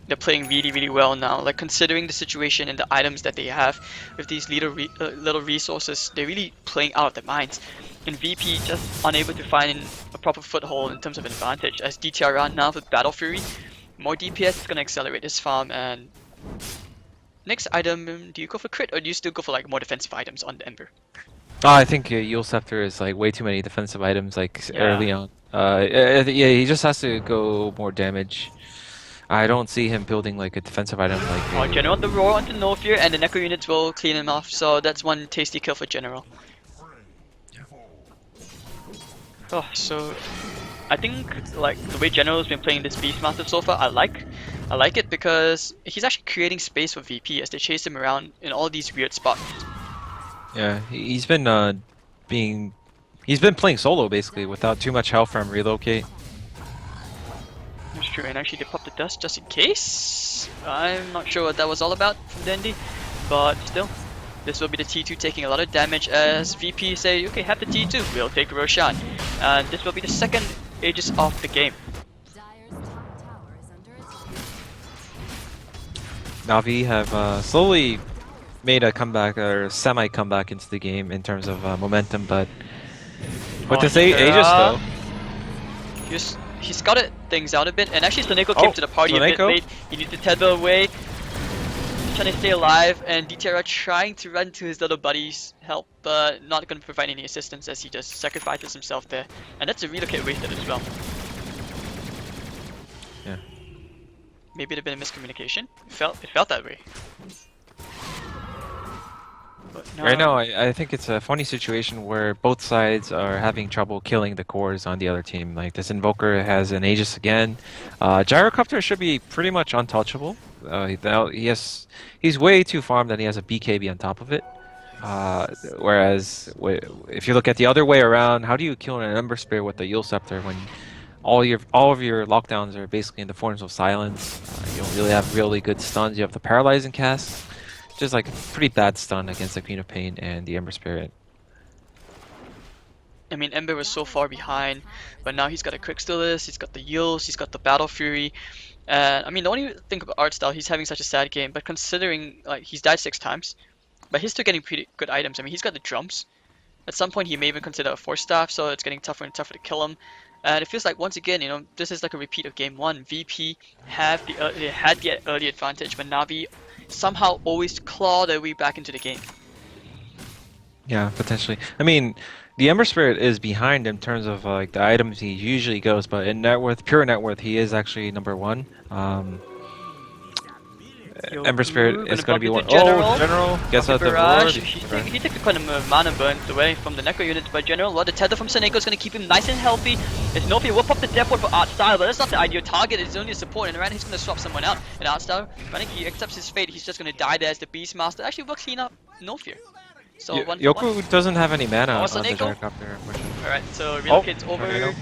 they're playing really, really well now. Like, considering the situation and the items that they have with these little resources, they're really playing out of their minds. And VP just unable to find a proper foothold in terms of advantage. As DTR around now with Battle Fury, more DPS is gonna accelerate his farm. And next item, do you go for crit or do you still go for like more defensive items on the Ember? I think Eul Scepter is like way too many defensive items like early on. Yeah, he just has to go more damage. I don't see him building like a defensive item like. Oh, General the roar onto No Fear, and the Necro units will clean him off. So that's one tasty kill for General. Oh, so I think like the way General's been playing this Beastmaster so far, I like it because he's actually creating space for VP as they chase him around in all these weird spots. Yeah, he's been he's been playing solo basically without too much help from Relocate. That's true, and actually they popped the dust just in case. I'm not sure what that was all about from Dendi, but still, this will be the T2 taking a lot of damage as VP say, okay, have the T2, we'll take Roshan. And this will be the second Aegis of the game. Dire's top tower is under attack. Navi have slowly made a comeback or semi-comeback into the game in terms of momentum, but with this Aegis though. He scouted things out a bit, and actually Soneko came to the party a bit late. He needs to tether away. He's trying to stay alive, and DTR trying to run to his little buddy's help, but not going to provide any assistance as he just sacrifices himself there. And that's a relocate wasted as well. Yeah. Maybe it had been a miscommunication. It felt that way. But no. Right now, I think it's a funny situation where both sides are having trouble killing the cores on the other team. Like this Invoker has an Aegis again. Gyrocopter should be pretty much untouchable. He's way too farmed that he has a BKB on top of it. Whereas if you look at the other way around, how do you kill an Ember Spear with the Eul Scepter when all of your lockdowns are basically in the forms of silence? You don't really have really good stuns. You have the paralyzing cast. Just like a pretty bad stun against the Queen of Pain and the Ember Spirit. I mean, Ember was so far behind, but now he's got a Quicksilus, he's got the Yules, he's got the Battle Fury. And I mean, the only thing about art style, he's having such a sad game, but considering like he's died 6 times, but he's still getting pretty good items. I mean, he's got the drums. At some point, he may even consider a Force Staff, so it's getting tougher and tougher to kill him. And it feels like once again, you know, this is like a repeat of game 1. VP had the early advantage, but Navi somehow always claw their way back into the game. Yeah, potentially. I mean, the Ember Spirit is behind in terms of like the items he usually goes, but in net worth, pure net worth, he is actually number 1. Ember Spirit Yoku is gonna going to be bump one. into Oh, General gets Rocket out the Barrage. roar. He took quite a mana burn away from the Necro units, but General, well, the tether from Seneko is going to keep him nice and healthy. It's Nopi whip up the Deport for Art Style, but that's not the ideal target. It's only a support, and around he's going to swap someone out. And Art Style, I think he accepts his fate. He's just going to die there as the Beastmaster. Actually, will clean up No Fear. So one for one. Yoku doesn't have any mana Oh, on the Seneko? Gyrocopter. Alright, so relocates over. Tornado.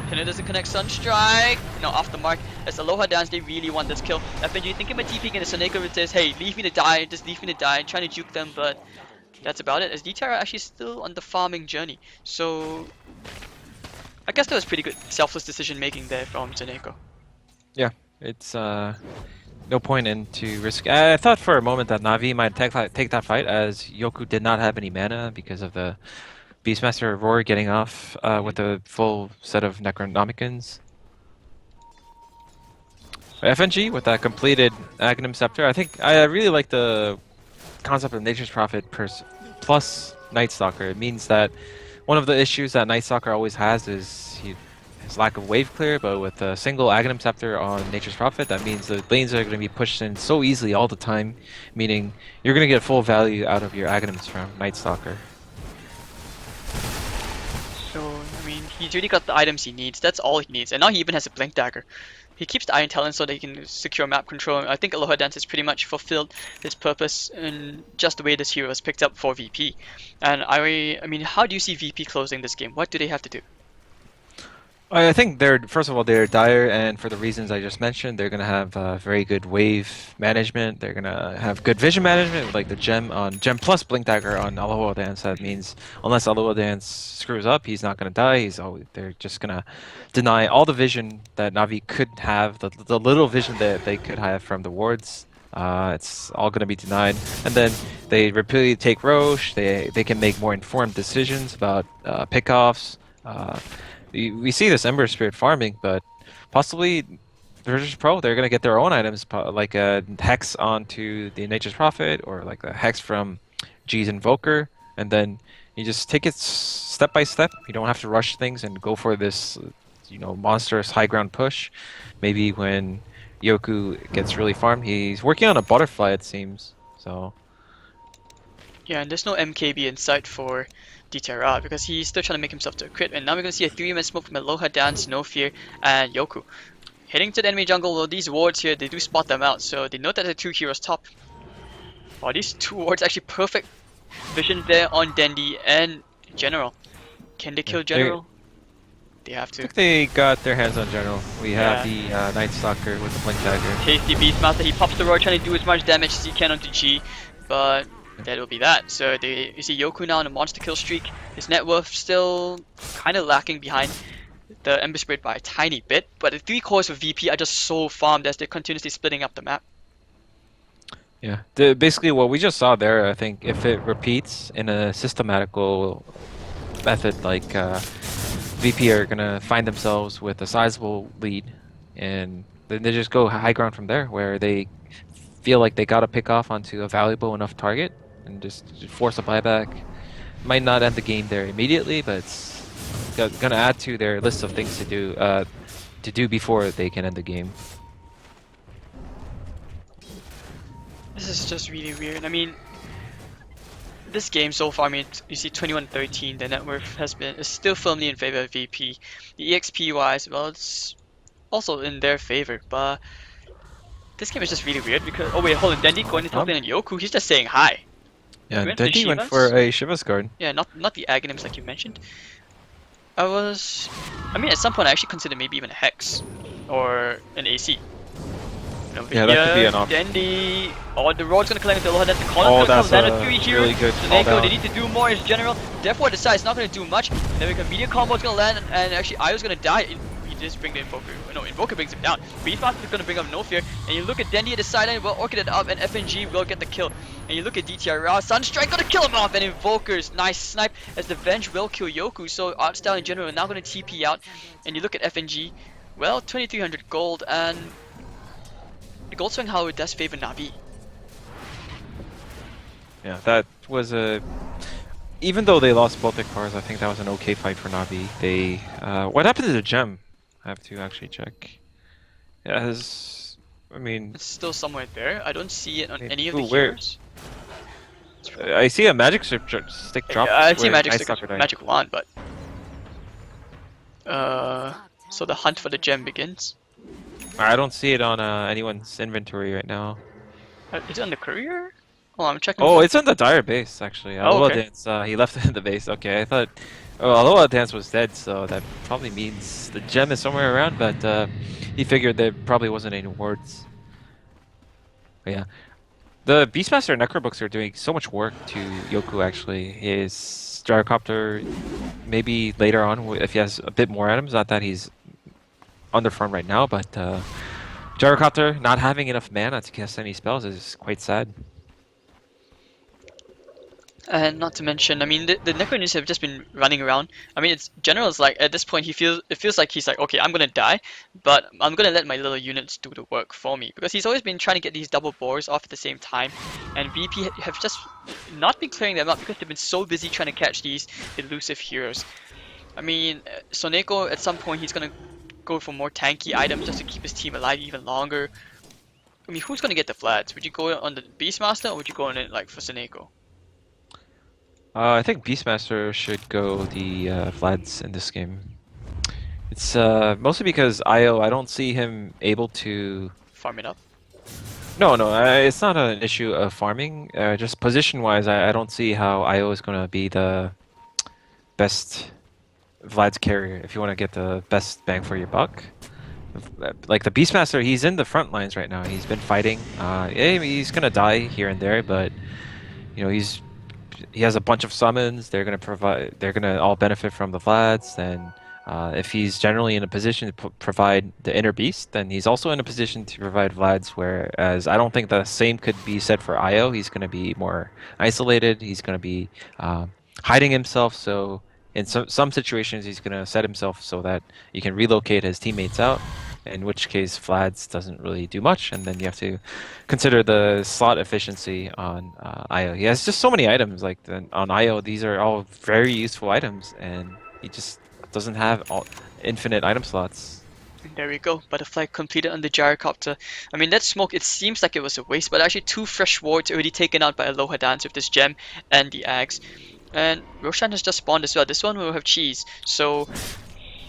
Kano doesn't connect Sunstrike. No, aftermark. As Aloha Dance, they really want this kill. FNG thinking about TPing and Soneko says, hey, leave me to die, just leave me to die, trying to juke them, but that's about it. As DTR are actually still on the farming journey. So I guess that was pretty good selfless decision making there from Soneko. Yeah, it's no point in to risk. I thought for a moment that Navi might take that fight, as Yoku did not have any mana because of the Beastmaster Roar getting off with a full set of Necronomicons. FNG with that completed Aghanim Scepter. I think I really like the concept of Nature's Prophet plus Night Stalker. It means that one of the issues that Night Stalker always has is his lack of wave clear, but with a single Aghanim Scepter on Nature's Prophet, that means the lanes are going to be pushed in so easily all the time, meaning you're going to get full value out of your Aghanims from Night Stalker. So, I mean, he's really got the items he needs. That's all he needs. And now he even has a Blink Dagger. He keeps the Iron Talon so that he can secure map control. I think Aloha Dance has pretty much fulfilled his purpose in just the way this hero was picked up for VP. And I mean, how do you see VP closing this game? What do they have to do? I think first of all, they're dire, and for the reasons I just mentioned, they're going to have very good wave management. They're going to have good vision management with like the Gem plus Blink Dagger on Aloha Dance. That means unless Aloha Dance screws up, he's not going to die. They're just going to deny all the vision that Navi could have, the little vision that they could have from the wards. It's all going to be denied, and then they repeatedly take Roche. They can make more informed decisions about pickoffs. We see this Ember Spirit farming, but possibly Virtus.Pro, they're going to get their own items, like a Hex onto the Nature's Prophet, or like a Hex from G's Invoker, and then you just take it step by step. You don't have to rush things and go for this, monstrous high ground push. Maybe when Yoku gets really farmed, he's working on a butterfly, it seems. So Yeah, and there's no MKB in sight for DTR because he's still trying to make himself to a crit. And now we're going to see a 3-man smoke from Aloha Dance, No Fear, and Yoku. Heading to the enemy jungle, well, these wards here, they do spot them out, so they know that the two heroes top. Oh, these two wards actually perfect vision there on Dendi and General. Can they kill General? They have I to. think they got their hands on General. We have the Night Stalker with the Blink Dagger. Tasty Beastmaster, he pops the roar trying to do as much damage as he can onto G, but that will be that. So you see Yoku now on a monster kill streak. His net worth still kind of lacking behind the Ember Spirit by a tiny bit, but the 3 cores of VP are just so farmed as they're continuously splitting up the map. Yeah, basically what we just saw there, I think if it repeats in a systematical method, like VP are going to find themselves with a sizable lead, and then they just go high ground from there, where they feel like they got to pick off onto a valuable enough target and just force a buyback. Might not end the game there immediately, but it's going to add to their list of things to do before they can end the game. This is just really weird. I mean, this game so far, I mean, you see 21-13, the net worth is still firmly in favor of VP. The EXP wise, well, it's also in their favor, but this game is just really weird because, oh wait, hold on, Dendi going to top lane and Yoku, he's just saying hi. Yeah, He went for Dendi went Shivas? for a Shiva's guard. Yeah, not the Aghanims like you mentioned. I mean, at some point I actually considered maybe even a Hex or an AC. Yeah, that could be an option. Dendi, oh, the road's gonna collect with the Aloha Dance. The Oh, Column's gonna that's come down a to 3 heroes. really good Soneko, call they down. need to do more as general. Therefore, decides not gonna do much. Then we got media combo's gonna land, and actually Io's gonna die. He just bring the Invoker. No, Invoker brings him down. Beastmaster is gonna bring up No Fear. And you look at Dendi at the sideline, well orchided up, and FNG will get the kill. And you look at DTR, Sunstrike gonna kill him off, and Invoker's nice snipe as the Venge will kill Yoku. So Artstyle in general are now gonna TP out. And you look at FNG, well, 2300 gold, and the gold swing how it does favor Navi. Yeah, that was a. Even though they lost both their cars, I think that was an okay fight for Navi. They. What happened to the gem? I have to actually check. Yeah, I mean, It's still somewhere there. I don't see it on any of ooh, the where? heroes. I see a magic stick drop I see where Magic Ice Stick, Stalker died. Magic Wand, but Dire's top so the tower hunt is for the under gem attack. begins. I don't see it on anyone's inventory right now. Is it on the courier? Oh, I'm checking Oh, for. it's on the Dire base actually. Oh, Aloha okay. Dance, he left the base. Okay, I thought Aloha Dance was dead, so that probably means the gem is somewhere around. But he figured there probably wasn't any wards. But yeah, the Beastmaster and Necrobooks are doing so much work to Yoku. Actually, his Gyrocopter maybe later on if he has a bit more items. Not that he's underfarmed right now, but Gyrocopter not having enough mana to cast any spells is quite sad. And not to mention, I mean, the Necro have just been running around. I mean, it's general's like at this point it feels like he's like, okay, I'm gonna die, but I'm gonna let my little units do the work for me because he's always been trying to get these double boars off at the same time, and VP have just not been clearing them up because they've been so busy trying to catch these elusive heroes. I mean, Soneko at some point he's gonna go for more tanky items just to keep his team alive even longer. I mean, who's gonna get the flats? Would you go on the Beastmaster or would you go on it like for Soneko? I think Beastmaster should go the Vlads in this game. It's mostly because I don't see him able to. Farm it up. No, no, it's not an issue of farming. Just position-wise, I don't see how IO is going to be the best Vlad's carrier if you want to get the best bang for your buck. Like the Beastmaster, he's in the front lines right now. He's been fighting. Yeah, he's gonna die here and there, but you know he has a bunch of summons. They're gonna provide. They're gonna all benefit from the Vlads. And if he's generally in a position to provide the inner beast, then he's also in a position to provide Vlads. Whereas I don't think the same could be said for Io. He's gonna be more isolated. He's gonna be hiding himself. So in some situations, he's gonna set himself so that he can relocate his teammates out. In which case, Vlads doesn't really do much, and then you have to consider the slot efficiency on IO. He has just so many items. Like on IO, these are all very useful items, and he just doesn't have infinite item slots. There we go. Butterfly completed on the gyrocopter. I mean, that smoke, it seems like it was a waste, but actually 2 fresh wards already taken out by Aloha Dance with this gem and the axe. And Roshan has just spawned as well. This one will have cheese. So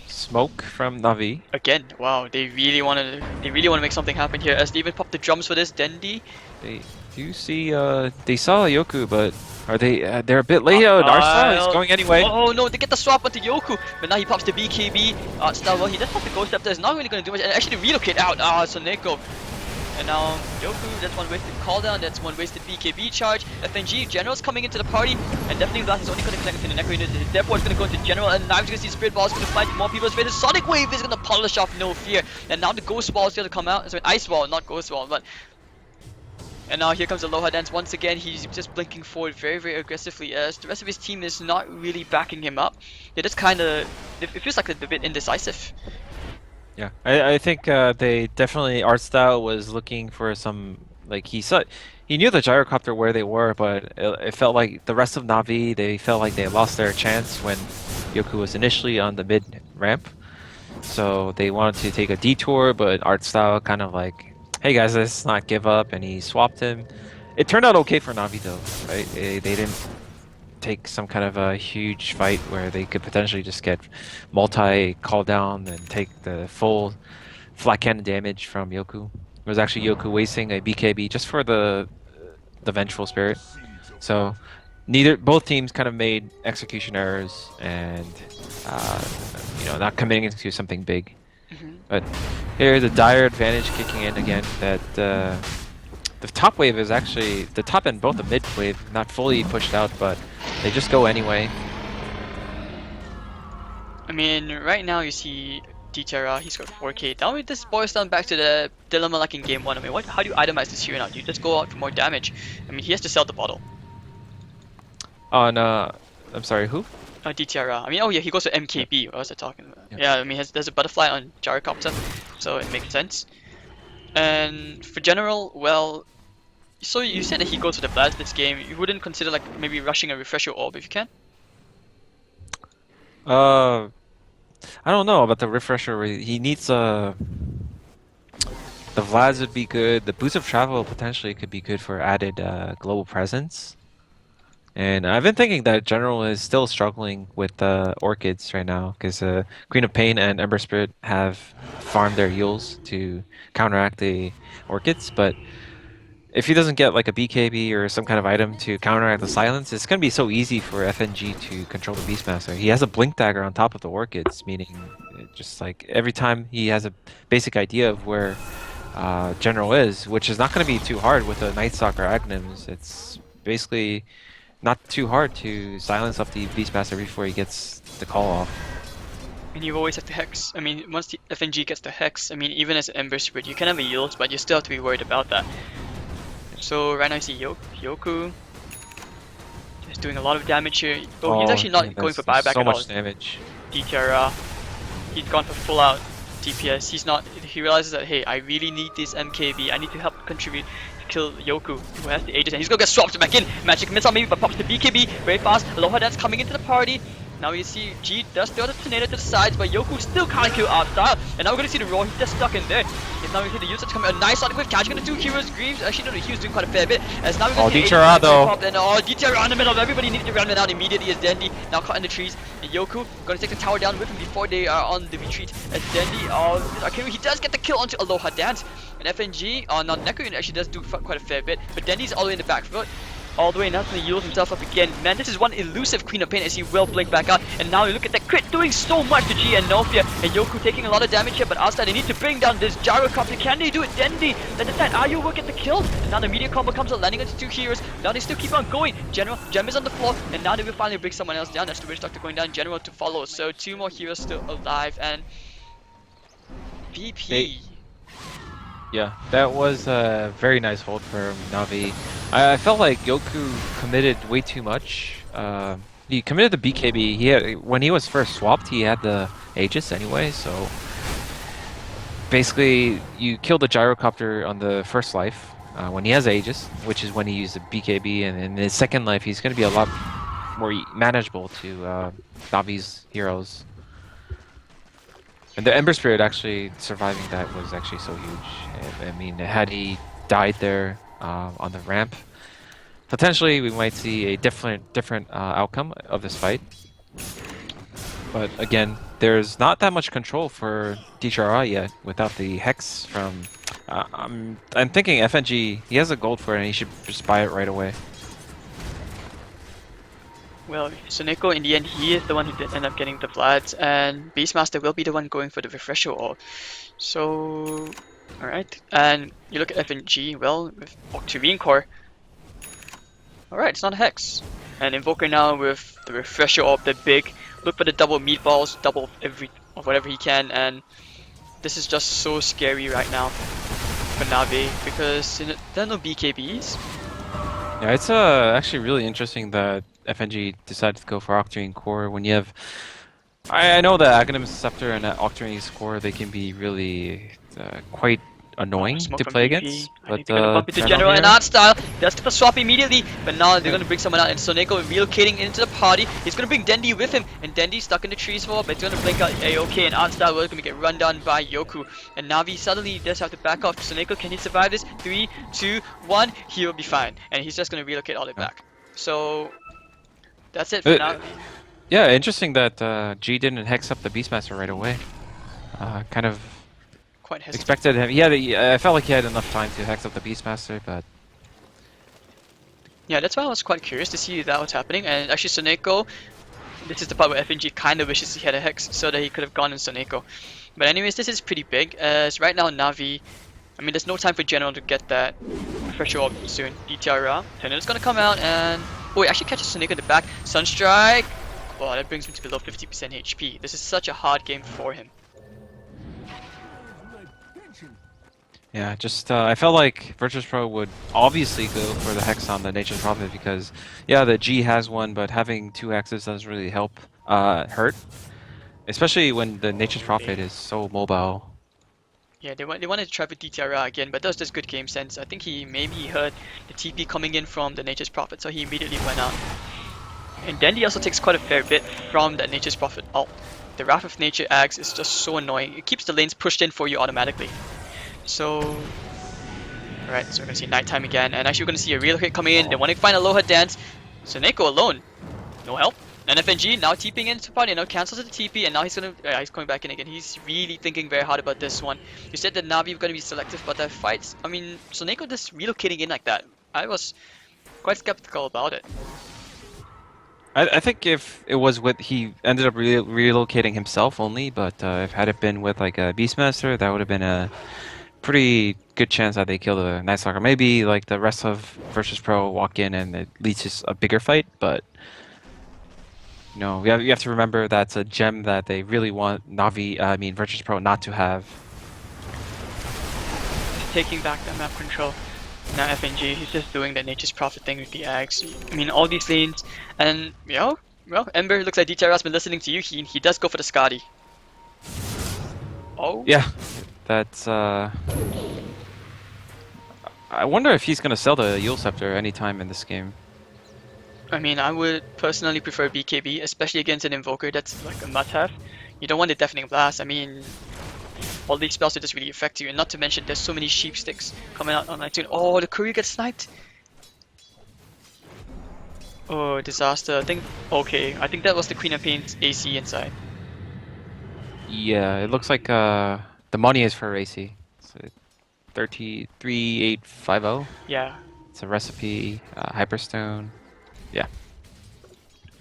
Smoke from Navi. again, wow, they really want to make something happen here. As they even pop the drums for this, Dendi. They do see they saw Yoku, but are they? They're a bit late. Narsa is going anyway. Oh no, they get the swap onto Yoku, but now he pops the BKB. Still, well, he does pop the Ghost Scepter. It's not really going to do much, and actually relocate out. Soneko. And now Yoku, that's one wasted cooldown, that's one wasted BKB charge. FNG, General's coming into the party, and definitely Blast is only going to connect to the Necro unit. Therefore, it's going to go into General, and now he's going to see Spirit Ball is going to find more people's faces. Sonic Wave is going to polish off No Fear, and now the Ghost Ball is going to come out. Sorry, Ice Ball, not Ghost Ball, but. And now here comes Aloha Dance once again. He's just blinking forward very, very aggressively as the rest of his team is not really backing him up. They're just kind of. It feels like they're a bit indecisive. Yeah, I think they definitely art style was looking for some like he knew the gyrocopter where they were, but it felt like the rest of Navi they felt like they lost their chance when Yoku was initially on the mid ramp, so they wanted to take a detour, but art style kind of like, hey guys, let's not give up, and he swapped him. It turned out okay for Navi though, right? They didn't take some kind of a huge fight where they could potentially just get multi call down and take the full flat cannon damage from Yoku. It was actually Yoku wasting a BKB just for the vengeful spirit. So both teams kind of made execution errors and not committing into something big. But here's a dire advantage kicking in again. That the top wave is actually the top and both the mid wave not fully pushed out, but they just go anyway. I mean, right now you see D-Terra, he's got 4k. Now this boils down back to the dilemma like in game 1. I mean, how do you itemize this hero now? Do you just go out for more damage? I mean, he has to sell the bottle. On I'm sorry, who? D-Terra. I mean, oh yeah, he goes to MKB. What was I talking about? Yeah. Yeah, I mean, there's a butterfly on Gyrocopter, so it makes sense. And for General, well, so you said that he goes to the Blast this game. You wouldn't consider like maybe rushing a Refresher Orb if you can? I don't know about the refresher. He needs the The Vlads would be good. The Boots of Travel potentially could be good for added global presence. And I've been thinking that General is still struggling with the Orchids right now because Queen of Pain and Ember Spirit have farmed their Yules to counteract the Orchids, but if he doesn't get like a BKB or some kind of item to counteract the silence, it's going to be so easy for FNG to control the Beastmaster. He has a Blink Dagger on top of the Orchids, meaning just like every time he has a basic idea of where General is, which is not going to be too hard with a Night Stalker Aghanim's. It's basically not too hard to silence up the Beastmaster before he gets the call off. And you always have to Hex. I mean, once the FNG gets the Hex, I mean, even as an Ember Spirit, you can have a Yules, but you still have to be worried about that. So right now you see Yoku just doing a lot of damage here. Oh, he's actually not going for buyback so at all. much damage. DTR, he's gone for full out DPS. He realizes that, hey, I really need this MKB. I need to help contribute to kill Yoku, who has the Aegis, and he's gonna get swapped back in. Magic missile maybe, but pops the BKB very fast. Aloha Dance coming into the party. Now you see G does throw the tornado to the sides, but Yoku still can't kill Art Style. And now we're gonna see the Roar, he's just stuck in there. And now we see the users coming, a nice Sonic Wave catching the two heroes, Greaves. Actually, no, he was doing quite a fair bit. As now we're gonna see DTR though. and DTR in the middle of everybody needed to run it out immediately as Dendi now caught in the trees. And Yoku gonna take the tower down with him before they are on the retreat. As Dendi, he does get the kill onto Aloha Dance. And FNG, not Neko actually does do quite a fair bit, but Dendi's all the way in the back foot. All the way, now going to yield himself up again. Man, this is one elusive Queen of Pain as he will blink back out. And now you look at that crit doing so much to G and Nofia. And Yoku taking a lot of damage here, but outside they need to bring down this Gyrocopter. Can they do it? Dendi, at the time, Ayu will get the kill. And now the media combo comes out, landing on two heroes. Now they still keep on going. General, Gem is on the floor, and now they will finally bring someone else down. That's the Witch Doctor going down, General to follow. So two more heroes still alive, and VP. Yeah, that was a very nice hold for Navi. I felt like Yoku committed way too much. He committed the BKB. When he was first swapped, he had the Aegis anyway, so basically you kill the Gyrocopter on the first life when he has Aegis, which is when he used the BKB, and in his second life he's going to be a lot more manageable to Navi's heroes. And the Ember Spirit actually surviving that was actually so huge. I mean, had he died there on the ramp, potentially we might see a different outcome of this fight. But again, there's not that much control for DHRI yet without the Hex from... I'm thinking FNG, he has a gold for it and he should just buy it right away. Well, Soneko, in the end, he is the one who did end up getting the Vlads, and Beastmaster will be the one going for the Refresher Orb. So, alright. And you look at FNG, well, with Octarine Core. Alright, it's not a Hex. And Invoker now with the Refresher Orb, the big, look for the double meatballs, double whatever he can, and this is just so scary right now for Navi, because there are no BKBs. Yeah, it's actually really interesting that FNG decided to go for Octarine Core when you have... I know that Aghanim's Scepter and Octarine's Core, they can be really quite annoying to play against. But they're gonna bump into General and Art Style. That's gonna swap immediately, but now they're gonna bring someone out, and Soneko relocating into the party. He's gonna bring Dendi with him, and Dendi's stuck in the trees for, but he's gonna blink out AOK, and Art Style will gonna get run down by Yoku. And Navi suddenly does have to back off. Soneko, can he survive this? 3, 2, 1, he will be fine. And he's just gonna relocate all the way back. So that's it for now. Yeah, interesting that G didn't hex up the Beastmaster right away. Kind of quite hesitant. Expected him. I felt like he had enough time to hex up the Beastmaster, but yeah, that's why I was quite curious to see that was happening. And actually, Soneko, this is the part where FNG kind of wishes he had a hex so that he could have gone in Soneko. But anyways, this is pretty big, as right now Navi, I mean, there's no time for General to get that Refresher Orb soon. DTR, Tornado's gonna come out, and oh, he actually catches Soneko in the back. Sunstrike. Well, that brings him to below 50% HP. This is such a hard game for him. yeah, just I felt like Virtus.Pro would obviously go for the hex on the Nature's Prophet because, yeah, the G has one, but having two hexes doesn't really help hurt, especially when the Nature's Prophet is so mobile. Yeah, they wanted to try for DTR again, but that was just good game sense. I think he maybe heard the TP coming in from the Nature's Prophet, so he immediately went out. And Dendi also takes quite a fair bit from that Nature's Prophet ult. The Wrath of Nature Axe is just so annoying. It keeps the lanes pushed in for you automatically. So, alright, so we're gonna see nighttime again, and actually we're gonna see a relocate coming in. They want to find a low HUD dance. So Neko alone, no help. And FNG now TPing into party, now cancels the TP, and now he's coming back in again. He's really thinking very hard about this one. You said that Navi was gonna be selective, but that fights. I mean, so Neko just relocating in like that. I was quite skeptical about it. I think if it was with he ended up relocating himself only, but if had it been with like a Beastmaster, that would have been a pretty good chance that they kill the Night Stalker. Maybe like the rest of Virtus.Pro walk in and it leads to a bigger fight, but you know you have to remember that's a gem that they really want Virtus.Pro not to have. Taking back that map control. Now FNG, he's just doing the Nature's Prophet thing with the Axe. I mean, all these lanes, and well, Ember looks like DTR's been listening to you. He does go for the Scotty. Oh. Yeah, that's. I wonder if he's gonna sell the Yule Scepter anytime in this game. I mean, I would personally prefer BKB, especially against an Invoker that's like a must-have. You don't want the Deafening Blast. I mean, all these spells will just really affect you, and not to mention there's so many sheep sticks coming out on soon. Oh, the courier gets sniped. Oh, disaster. I think that was the Queen of Pain's AC inside. Yeah, it looks like the money is for AC. So 33850. Yeah. It's a recipe, Hyperstone. Yeah.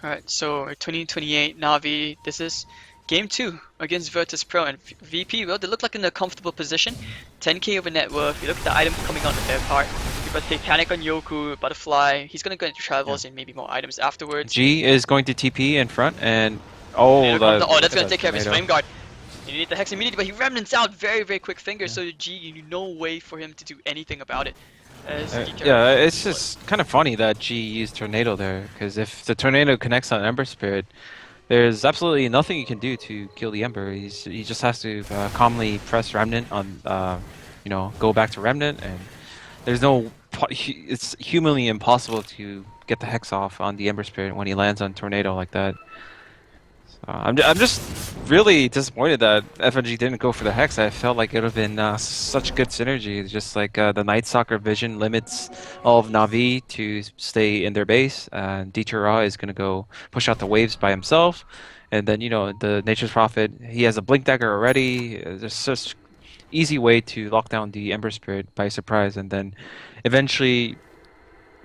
Alright, so 2028 Navi. This is Game 2 against Virtus.Pro, and VP, well, they look like in a comfortable position. 10k over net worth. You look at the items coming out of their part. You've got Satanic on Yoku, Butterfly. He's gonna go into travels and maybe more items afterwards. G is going to TP in front, and that's gonna take care of his Flame Guard. You need the Hex immunity, but he remnants out very quick fingers, so G, no way for him to do anything about it. Yeah, it's just kind of funny that G used Tornado there, because if the Tornado connects on Ember Spirit, there's absolutely nothing you can do to kill the Ember. He just has to calmly press Remnant on, go back to Remnant, and there's no. It's humanly impossible to get the Hex off on the Ember Spirit when he lands on Tornado like that. So I'm just really disappointed that FNG didn't go for the Hex. I felt like it would have been such good synergy. It's just like the Night Stalker vision limits all of Na'Vi to stay in their base, and DTRA is going to go push out the waves by himself. And then, the Nature's Prophet, he has a Blink Dagger already. There's such easy way to lock down the Ember Spirit by surprise. And then eventually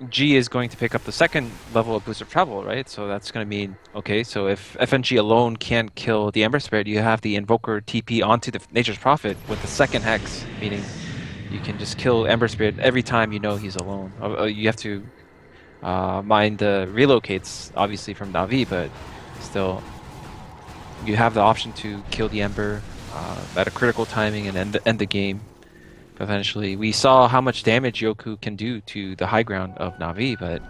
G is going to pick up the second level of Boost of Travel, right? So that's going to mean, okay, so if FNG alone can't kill the Ember Spirit, you have the Invoker TP onto the Nature's Prophet with the second Hex, meaning you can just kill Ember Spirit every time you know he's alone. You have to mind the relocates, obviously, from Na'Vi, but still, you have the option to kill the Ember at a critical timing and end the game. Eventually, we saw how much damage Yoku can do to the high ground of Na'Vi, but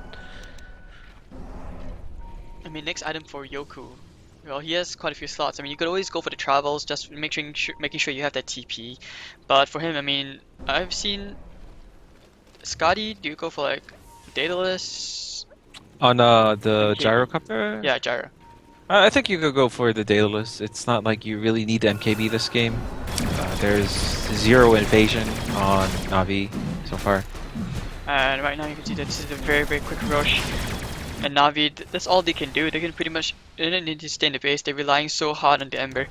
I mean, next item for Yoku. Well, he has quite a few slots. I mean, you could always go for the travels, just making sure you have that TP. But for him, I mean, I've seen Scotty. Do you go for like Daedalus? On the Gyrocopter? Yeah, Gyro. I think you could go for the Daedalus. It's not like you really need the MKB this game. There's 0 invasion on Na'Vi so far. And right now you can see that this is a very quick rush. And Na'Vi, that's all they can do. They can pretty much, they don't need to stay in the base. They're relying so hard on the Ember.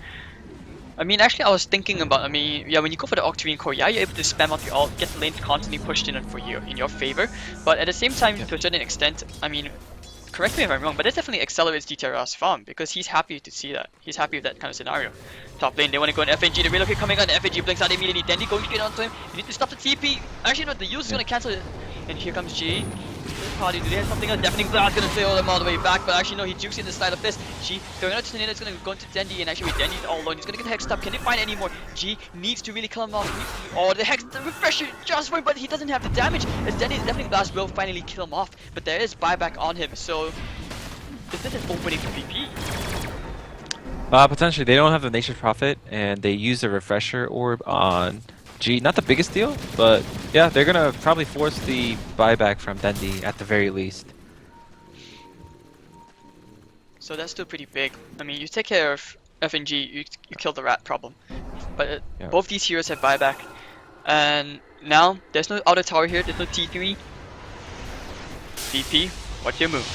I mean, actually I was thinking about, when you go for the Octarine core, yeah, you're able to spam out your ult, get the lanes constantly pushed in for you, in your favor. But at the same time, to a certain extent, I mean, correct me if I'm wrong, but this definitely accelerates DTR's farm because he's happy to see that. He's happy with that kind of scenario. Top lane, they want to go on FNG, the relocate coming on, the FNG blinks out immediately, Dandy going straight onto him. You need to stop the TP. Actually, no, the use is going to cancel it. And here comes G. Party, do they have something else? Deafening Blast gonna sail them all the way back, but actually no, he jukes in the side of this. G throwing out to Nina, it's gonna go into Dendi, and actually with Dendi's all alone, he's gonna get hexed up. Can they find any more? G needs to really kill him off. Oh, the hex, the refresher just for him, but he doesn't have the damage. As Dendi's Deafening Blast will finally kill him off, but there is buyback on him, so is this an opening for VP? Potentially, they don't have the Nature's Prophet, and they use the refresher orb on G. Not the biggest deal, but yeah, they're gonna probably force the buyback from Dendi at the very least. So that's still pretty big. I mean, you take care of FNG, you kill the rat problem. But Yeah. both these heroes have buyback. And now there's no outer tower here. There's no T3. VP, what's your move?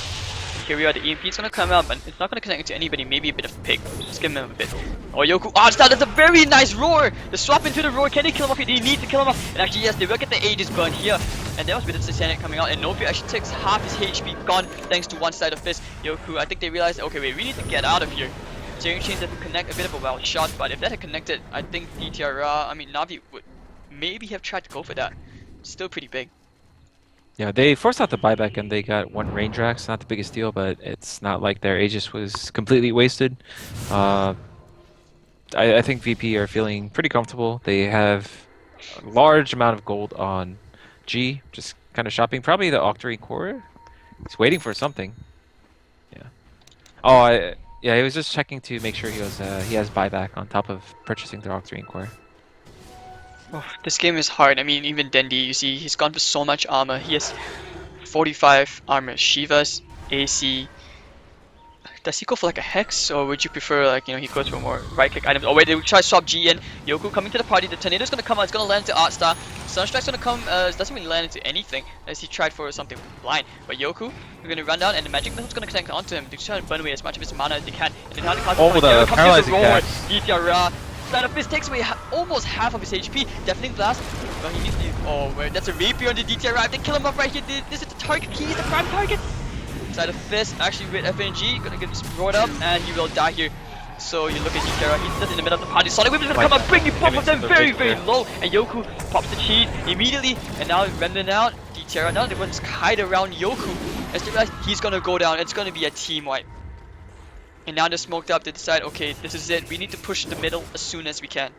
Here we are, the EMP is gonna come out, but it's not gonna connect to anybody, maybe a bit of pick. Just give him a bit. Oh, Yoku, that's a very nice roar! The swap into the roar, can they kill him off here? They need to kill him off. And actually, yes, they will get the Aegis burn here. And there was a bit of Satanic coming out, and Novi actually takes half his HP gone thanks to one side of Fist. Yoku, I think they realized, okay, wait, we need to get out of here. Tearing Chain doesn't connect, a bit of a wild shot, but if that had connected, I think Navi would maybe have tried to go for that. Still pretty big. Yeah, they forced out the buyback and they got one range rax. Not the biggest deal, but it's not like their Aegis was completely wasted. I think VP are feeling pretty comfortable. They have a large amount of gold on G, just kind of shopping. Probably the Octarine core. He's waiting for something. Yeah. Oh, yeah. He was just checking to make sure he has buyback on top of purchasing the Octarine core. Oh, this game is hard. I mean, even Dendi, you see, he's gone for so much armor. He has 45 armor. Shiva's AC. Does he go for like a hex, or would you prefer like, you know, he goes for more right click items? Oh wait, they will try to swap G in. Yoku coming to the party. The tornado's gonna come out. It's gonna land into Artstar. Sunstrike's gonna come. Doesn't really land into anything as he tried for something blind. But Yoku, we're gonna run down, and the magic missile's gonna connect onto him. They're trying to burn away as much of his mana as they can. And then now the class the paralyzing attacks. Side of Fist takes away almost half of his HP. Deafening Blast. But he needs to. Oh, wait, that's a rapier on the DTR. They kill him up right here. This is the target. He is the prime target. Side of Fist actually with FNG gonna get brought up, and he will die here. So you look at DTR. He's just in the middle of the party. Sonic Whip is gonna come up, bringing both of them very low. And Yoku pops the cheese immediately. And now Remnant out. DTR now everyone's hide around Yoku as they realize he's gonna go down. It's gonna be a team wipe. And now they're smoked up, they decide, okay, this is it. We need to push the middle as soon as we can.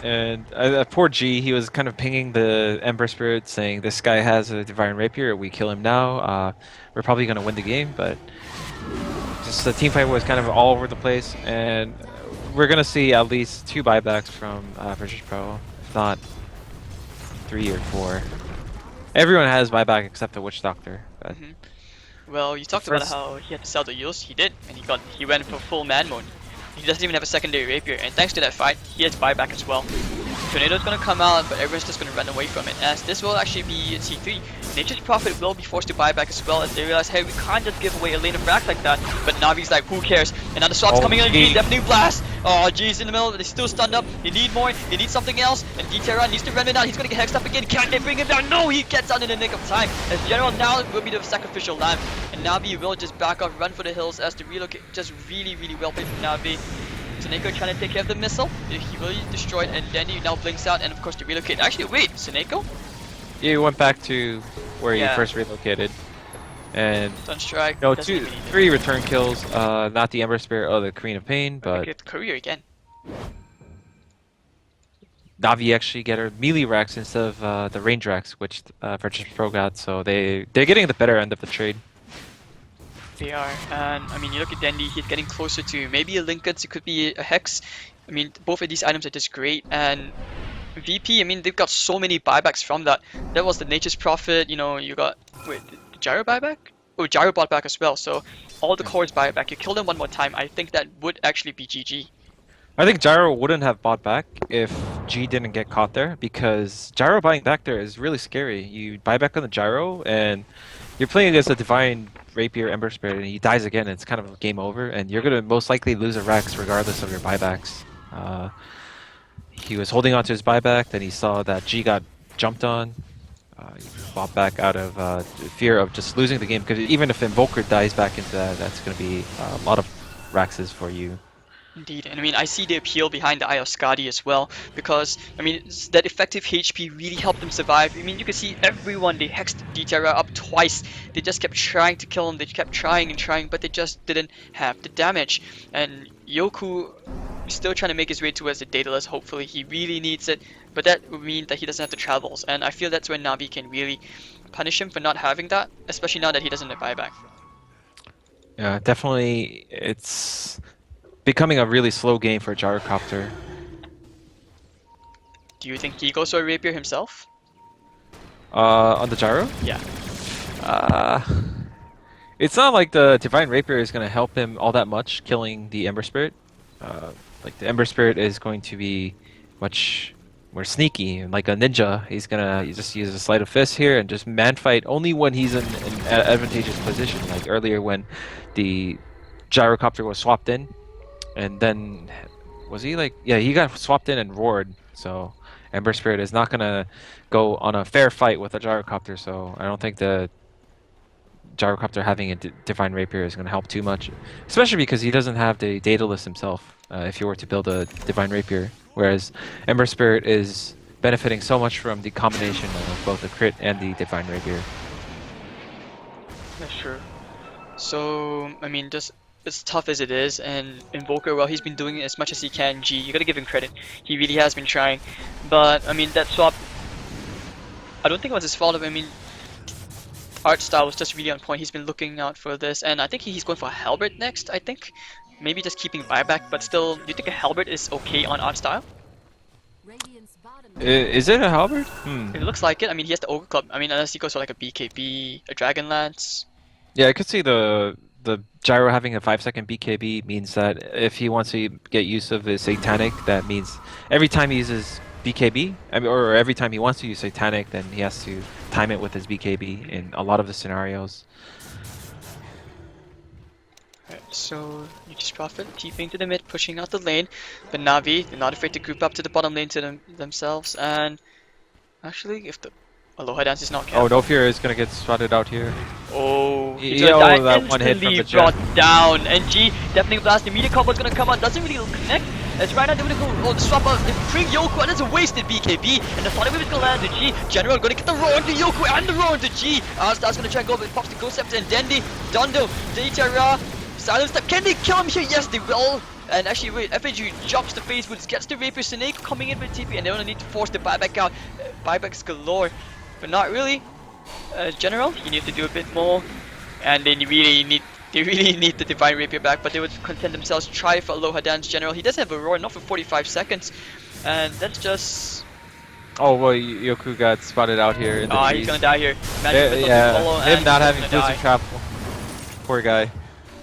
And poor G, he was kind of pinging the Ember Spirit, saying this guy has a Divine Rapier, we kill him now. We're probably going to win the game, but just the team fight was kind of all over the place. And we're going to see at least 2 buybacks from Virtus.Pro, if not 3 or 4. Everyone has buyback except the Witch Doctor. But Well, you talked about how he had to sell the Eels. He did, and he went for full man mode. He doesn't even have a secondary rapier, and thanks to that fight, he has buyback as well. Tornado's gonna come out, but everyone's just gonna run away from it, as this will actually be a T3. Nature's Prophet will be forced to buy back as well, as they realize, hey, we can't just give away a lane of rack like that. But Navi's like, who cares? And now the swap's coming in, deafening blast. Oh, G's in the middle, they're still stunned up. They need more, they need something else. And DTR needs to run it out, he's gonna get hexed up again. Can they bring him down? No, he gets out in the nick of time. As General now will be the sacrificial lamb. And Navi will just back off, run for the hills as the relocate, just really well played from Navi. Seneko trying to take care of the missile. He will be destroyed, and then he now blinks out, and of course the relocate. Actually, wait, Seneko? Yeah, he went back to where he first relocated. And Sunstrike. no, 3 return kills. Not the Ember Spirit or the Queen of Pain, but get career again. Navi actually get her melee racks instead of the range racks, which Virtus.Pro got. So they're getting the better end of the trade. They are, and I mean, you look at Dendi, he's getting closer to maybe a Linkets, it could be a Hex. I mean, both of these items are just great, and VP, I mean, they've got so many buybacks from that. That was the Nature's Prophet, you know, you got, wait, the Gyro buyback? Oh, Gyro bought back as well, so all the cores buyback. You kill them one more time, I think that would actually be GG. I think Gyro wouldn't have bought back if G didn't get caught there, because Gyro buying back there is really scary. You buy back on the Gyro, and you're playing against a Divine Rapier Ember Spirit, and he dies again, and it's kind of game over, and you're going to most likely lose a Rex regardless of your buybacks. He was holding on to his buyback, then he saw that G got jumped on. He bought back out of fear of just losing the game, because even if Invoker dies back into that, that's going to be a lot of Raxes for you. Indeed, and I mean, I see the appeal behind the Eye of Skadi as well, because, I mean, that effective HP really helped them survive. I mean, you can see everyone, they hexed DTR up twice. They just kept trying to kill him, they kept trying and trying, but they just didn't have the damage. And Yoku is still trying to make his way towards the Daedalus, hopefully. He really needs it, but that would mean that he doesn't have the travels, and I feel that's when Navi can really punish him for not having that, especially now that he doesn't have buyback. Yeah, definitely, it's becoming a really slow game for Gyrocopter. Do you think he goes for a rapier himself? On the Gyro? Yeah. It's not like the Divine Rapier is going to help him all that much killing the Ember Spirit. Like the Ember Spirit is going to be much We're sneaky, like a ninja. He's gonna just use a sleight of fist here and just man fight only when he's in an advantageous position. Like earlier when the gyrocopter was swapped in, and then was he like, yeah, he got swapped in and roared. So Ember Spirit is not gonna go on a fair fight with a gyrocopter. So I don't think the gyrocopter having a divine rapier is gonna help too much, especially because he doesn't have the data list himself. If you were to build a divine rapier, whereas Ember Spirit is benefiting so much from the combination of both the crit and the divine rapier. That's true. So, I mean, just as tough as it is, and Invoker, well, he's been doing as much as he can. G, you gotta give him credit. He really has been trying. But, I mean, that swap, I don't think it was his fault. I mean, art style was just really on point. He's been looking out for this, and I think he's going for a halberd next, I think. Maybe just keeping buyback, but still, do you think a halberd is okay on art style? Radiant's bottom Is it a halberd? It looks like it. I mean, he has the Ogre Club. I mean, unless he goes for like a BKB, a Dragon Lance. Yeah, I could see the gyro having a 5-second BKB means that if he wants to get use of his Satanic, that means every time he uses BKB, I mean, or every time he wants to use Satanic, then he has to time it with his BKB in a lot of the scenarios. Alright, so you just Prophet, TPing to the mid, pushing out the lane. But Navi, they're not afraid to group up to the bottom lane to themselves. And actually, if the Aloha Dance is not Oh, careful. no fear is gonna get spotted out here. Oh, he's Yeah, gonna die that one hit from instantly the brought jet. down. And G, definitely blast, the immediate combo's gonna come out, doesn't really connect. As right now they're gonna go, the swap out, they bring Yoku, and it's a wasted BKB. And the follow is gonna land to G. General gonna get the roar into Yoku and the roar into G. Star's gonna try and go, but it pops the Ghost Scepter and Dendi, Dondo, Deitara, Silence Step. Can they kill him here? Yes, they will. And actually, wait, FNG drops the face boots, gets the Rapier, Snake coming in with TP, and they're gonna need to force the buyback out. Buybacks galore, but not really. General, you need to do a bit more, and they really need the Divine Rapier back, but they would content themselves, try for Aloha Dance. General, he doesn't have a roar, not for 45 seconds, and that's just... Oh, well, Yoku got spotted out here in the trees. he's gonna die here. Magic Missile to follow, him and not he's having gonna Blizzard die. Trap. Poor guy.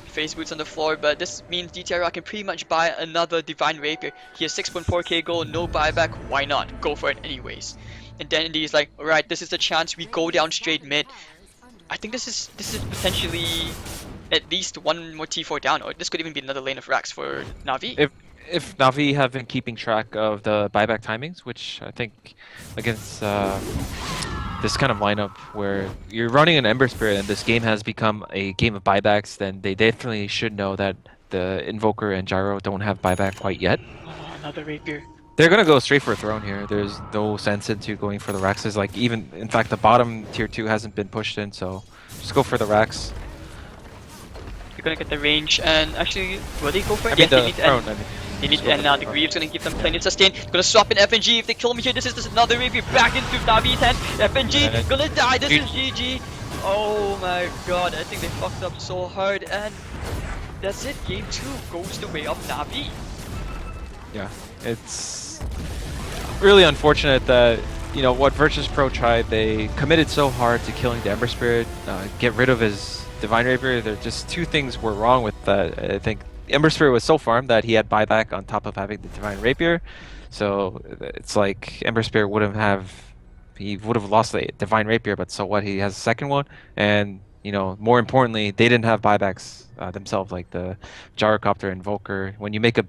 Face boots on the floor, but this means DTR can pretty much buy another Divine Rapier. He has 6.4k gold, no buyback, why not? Go for it anyways. And then he's like, alright, this is the chance, we go down straight mid. I think this is potentially at least one more T4 down, or this could even be another lane of racks for Navi. If Navi have been keeping track of the buyback timings, which I think against this kind of lineup where you're running an Ember Spirit and this game has become a game of buybacks, then they definitely should know that the Invoker and Gyro don't have buyback quite yet. Oh, another Rapier. They're gonna go straight for a throne here. There's no sense into going for the Raxes. Like even, in fact, the bottom tier 2 hasn't been pushed in, so just go for the Rax. You're gonna get the range, and actually, will they go for it? I mean, Yes, they the need to throne. end. I mean, They need just to go end for now. the The throne. Greaves gonna give them plenty of sustain. Gonna swap in FNG. If they kill me here, this is just another Rapier back into Navi's hand. FNG gonna die. This is GG. Oh my god, I think they fucked up so hard, and that's it. Game 2 goes the way of Navi. Yeah, it's really unfortunate that, you know, what Virtus.Pro tried, they committed so hard to killing the Ember Spirit, get rid of his Divine Rapier. There just two things were wrong with that. I think Ember Spirit was so farmed that he had buyback on top of having the Divine Rapier. So it's like Ember Spirit he would have lost the Divine Rapier, but so what? He has a second one, and you know, more importantly, they didn't have buybacks themselves, like the Gyrocopter Invoker. When you make a